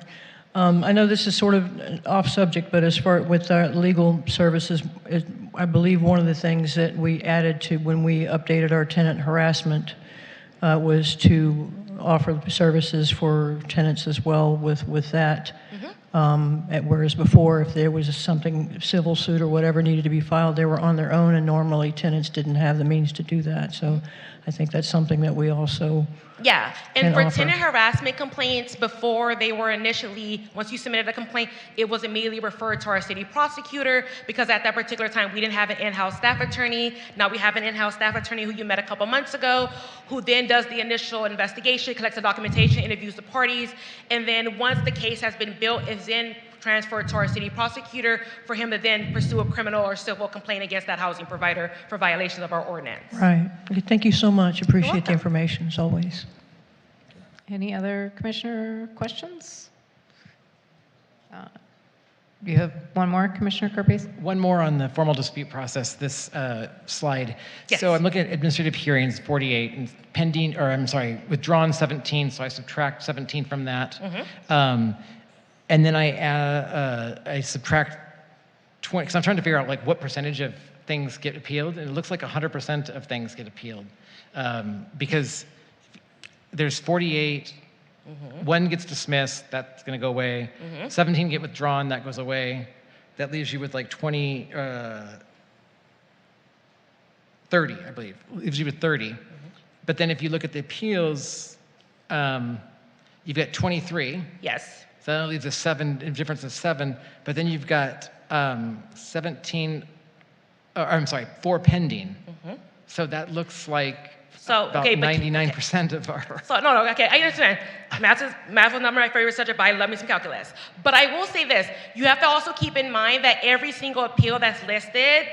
I know this is sort of off subject, but as far with our legal services, I believe one of the things that we added to when we updated our tenant harassment was to offer services for tenants as well with that. Whereas before, if there was something, civil suit or whatever needed to be filed, they were on their own, and normally tenants didn't have the means to do that. So I think that's something that we also and for offer. tenant harassment complaints, before they were initially, once you submitted a complaint, it was immediately referred to our city prosecutor, because at that particular time we didn't have an in-house staff attorney. Now we have an in-house staff attorney who you met a couple months ago, who then does the initial investigation, collects the documentation, interviews the parties, and then once the case has been built, is then transferred to our city prosecutor for him to then pursue a criminal or civil complaint against that housing provider for violations of our ordinance. Right. Okay, thank you so much. Appreciate the information, as always. Any other commissioner questions? You have one more, Commissioner Kirby? One more on the formal dispute process, this slide. Yes. So I'm looking at administrative hearings, 48, and pending, or I'm sorry, withdrawn 17, so I subtract 17 from that. And then I subtract 20, because I'm trying to figure out what percentage of things get appealed, and it looks like 100% of things get appealed. Because there's 48, one gets dismissed, that's going to go away. 17 get withdrawn, that goes away. That leaves you with 30, I believe. Leaves you with 30. But then if you look at the appeals, you've got 23. Yes. So that leaves a difference of 7, but then you've got 17, I'm sorry, 4 pending. So that looks like So, about okay, but 99% of our. So no, okay, I understand. Math was not my favorite subject, but I love me some calculus. But I will say this: you have to also keep in mind that every single appeal that's listed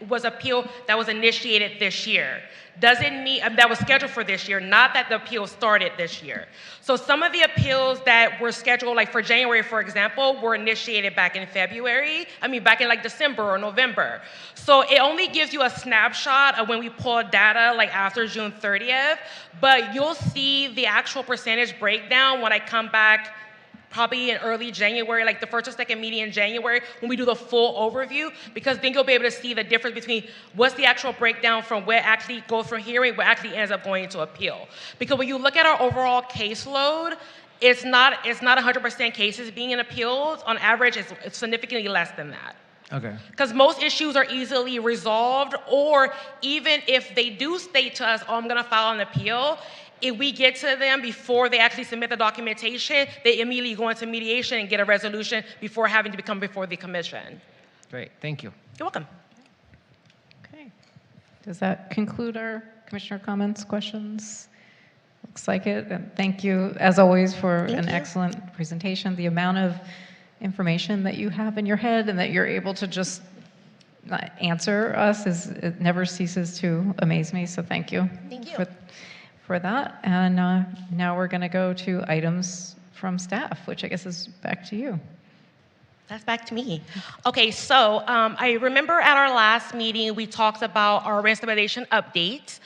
was appeal that was initiated this year. Doesn't mean that was scheduled for this year, not that the appeal started this year. So some of the appeals that were scheduled, like for January, for example, were initiated back in February. I mean, back in like December or November. So it only gives you a snapshot of when we pull data, like after June 30th. But you'll see the actual percentage breakdown when I come back probably in early January, like the first or second meeting in January, when we do the full overview, because then you'll be able to see the difference between what's the actual breakdown from where actually goes from hearing, what actually ends up going into appeal. Because when you look at our overall caseload, it's not 100% cases being in appeals. On average, it's significantly less than that. Okay. Because most issues are easily resolved, or even if they do state to us, oh, I'm gonna file an appeal, if we get to them before they actually submit the documentation, they immediately go into mediation and get a resolution before having to come before the commission. Great, thank you. You're welcome. Okay. Does that conclude our commissioner comments, questions? Looks like it. And thank you, as always, for an excellent presentation. The amount of information that you have in your head and that you're able to just answer us it never ceases to amaze me. So thank you. Thank you. For that. And now we're going to go to items from staff, which I guess is back to you. That's back to me. Okay, so I remember at our last meeting, we talked about our rent stabilization update.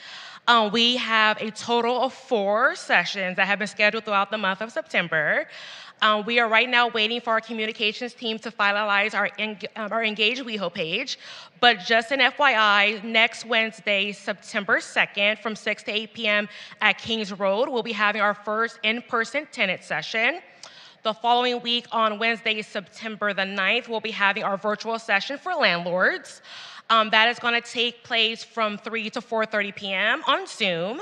We have a total of 4 sessions that have been scheduled throughout the month of September. We are right now waiting for our communications team to finalize our Engage WeHo page. But just an FYI, next Wednesday, September 2nd, from 6 to 8 p.m. at Kings Road, we'll be having our first in-person tenant session. The following week, on Wednesday, September the 9th, we'll be having our virtual session for landlords. That is going to take place from 3 to 4:30 p.m. on Zoom.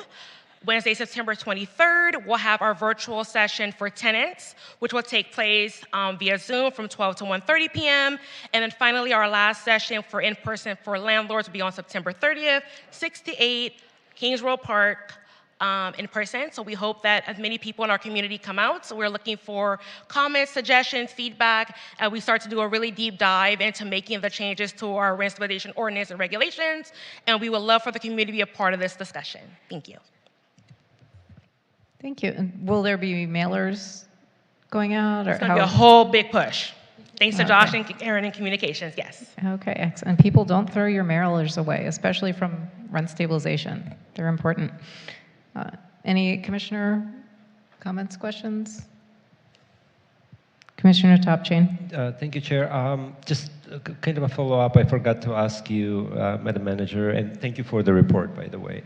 Wednesday, September 23rd, we'll have our virtual session for tenants, which will take place via Zoom from 12 to 1:30 p.m. And then finally, our last session for in-person for landlords will be on September 30th, 6 to 8, Kings Road Park, in person. So we hope that as many people in our community come out. So we're looking for comments, suggestions, feedback, and we start to do a really deep dive into making the changes to our rent stabilization ordinance and regulations. And we would love for the community to be a part of this discussion. Thank you. Thank you. And will there be mailers going out? Or it's going to be a whole big push. Thanks to Josh and Aaron in communications, yes. Okay, excellent. And people, don't throw your mailers away, especially from rent stabilization. They're important. Any commissioner comments, questions? Commissioner Topchain. Thank you, Chair. Just kind of a follow-up. I forgot to ask you, Madam Manager, and thank you for the report, by the way.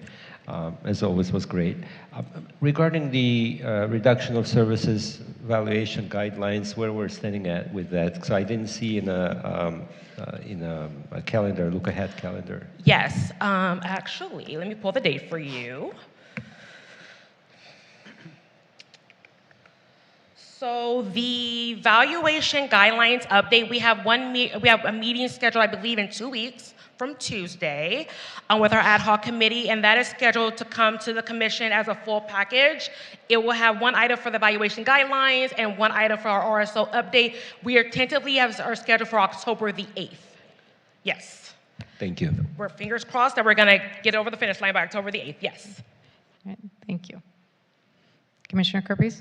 As always, was great. Regarding the reduction of services valuation guidelines, where we're standing at with that? So I didn't see in a calendar, look-ahead calendar. Yes, actually, let me pull the date for you. So the valuation guidelines update, we have a meeting scheduled, I believe, in 2 weeks from Tuesday with our ad hoc committee, and that is scheduled to come to the commission as a full package. It will have 1 item for the valuation guidelines and 1 item for our RSO update. We are tentatively are scheduled for October the 8th. Yes. Thank you. We're fingers crossed that we're going to get over the finish line by October the 8th. Yes. All right, thank you. Commissioner Kirby?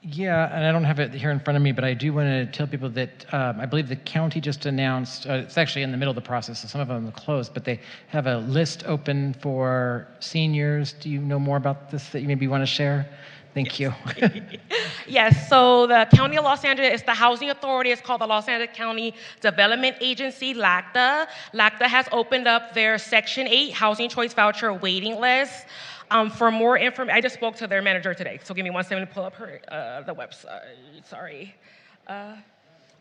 Yeah, and I don't have it here in front of me, but I do want to tell people that I believe the county just announced, it's actually in the middle of the process, so some of them are closed, but they have a list open for seniors. Do you know more about this that you maybe want to share? Thank you. Yes, so the County of Los Angeles is the housing authority. It's called the Los Angeles County Development Agency, LACDA. LACDA has opened up their Section 8 Housing Choice Voucher waiting list. For more information, I just spoke to their manager today, so give me 1 second to pull up her the website. Sorry.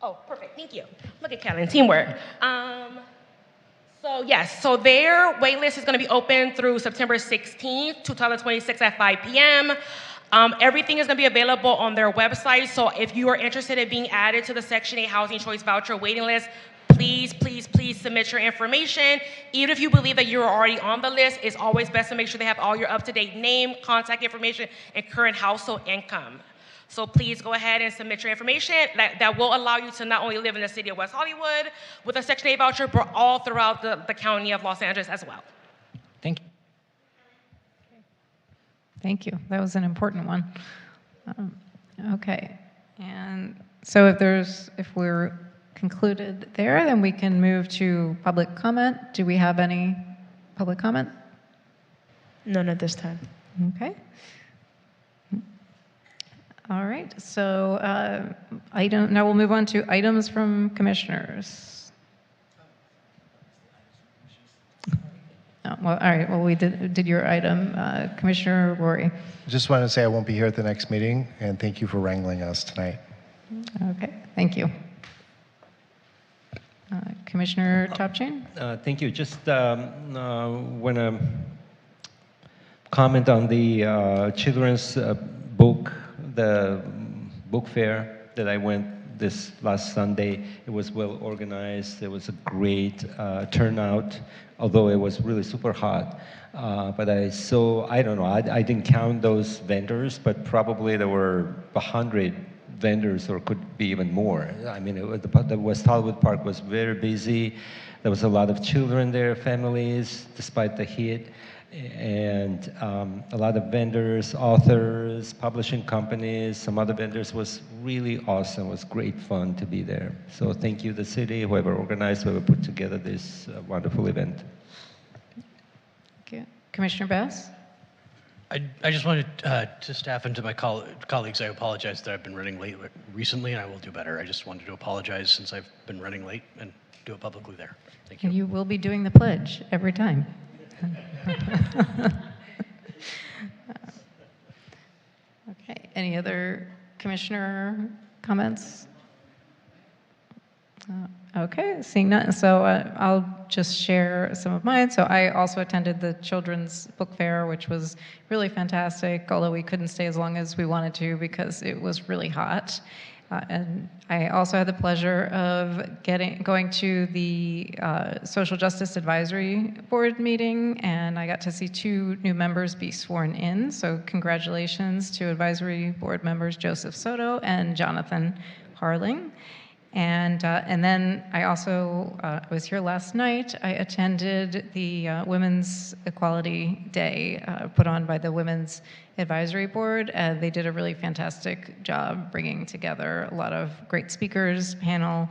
Oh, perfect. Thank you. Look at Callan, teamwork. So yes, so their wait list is going to be open through September 16th, 2026 at 5 p.m. Everything is going to be available on their website. So if you are interested in being added to the Section 8 Housing Choice Voucher waiting list, please, please, please submit your information. Even if you believe that you're already on the list, it's always best to make sure they have all your up-to-date name, contact information, and current household income. So please go ahead and submit your information. That will allow you to not only live in the city of West Hollywood with a Section 8 voucher, but all throughout the county of Los Angeles as well. Thank you. Thank you. That was an important one. Okay. And so if we're concluded there, then we can move to public comment. Do we have any public comment? None at this time. Okay. All right. So now we'll move on to items from commissioners. Oh, well, all right. Well, we did your item. Commissioner Rory. Just wanted to say I won't be here at the next meeting, and thank you for wrangling us tonight. Okay. Thank you. Commissioner Topchain? Thank you. Just want to comment on the children's book, the book fair that I went this last Sunday. It was well organized. It was a great turnout, although it was really super hot. But I don't know, I didn't count those vendors, but probably there were 100 vendors, or could be even more. I mean, the West Hollywood Park was very busy. There was a lot of children there, families, despite the heat, and a lot of vendors, authors, publishing companies, some other vendors. Was really awesome. It was great fun to be there. So thank you, the city, whoever organized, whoever put together this wonderful event. Okay. Commissioner Bass? I just wanted to staff and to my colleagues, I apologize that I've been running late recently, and I will do better. I just wanted to apologize since I've been running late and do it publicly there. Thank you. And you will be doing the pledge every time. Okay. Any other commissioner comments? Okay, seeing none. So I'll just share some of mine. So I also attended the Children's Book Fair, which was really fantastic, although we couldn't stay as long as we wanted to because it was really hot. And I also had the pleasure of going to the Social Justice Advisory Board meeting, and I got to see 2 new members be sworn in. So congratulations to Advisory Board members Joseph Soto and Jonathan Harling. And then I also was here last night. I attended the Women's Equality Day put on by the Women's Advisory Board. They did a really fantastic job bringing together a lot of great speakers, panel.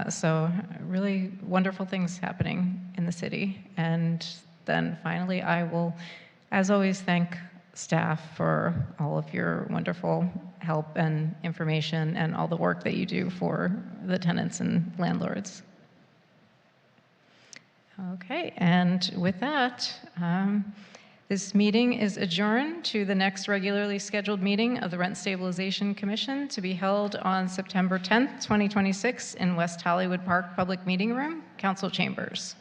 So really wonderful things happening in the city. And then finally, I will, as always, thank staff for all of your wonderful help and information and all the work that you do for the tenants and landlords. Okay, and with that, this meeting is adjourned to the next regularly scheduled meeting of the Rent Stabilization Commission to be held on September 10th, 2026 in West Hollywood Park Public Meeting Room, Council Chambers.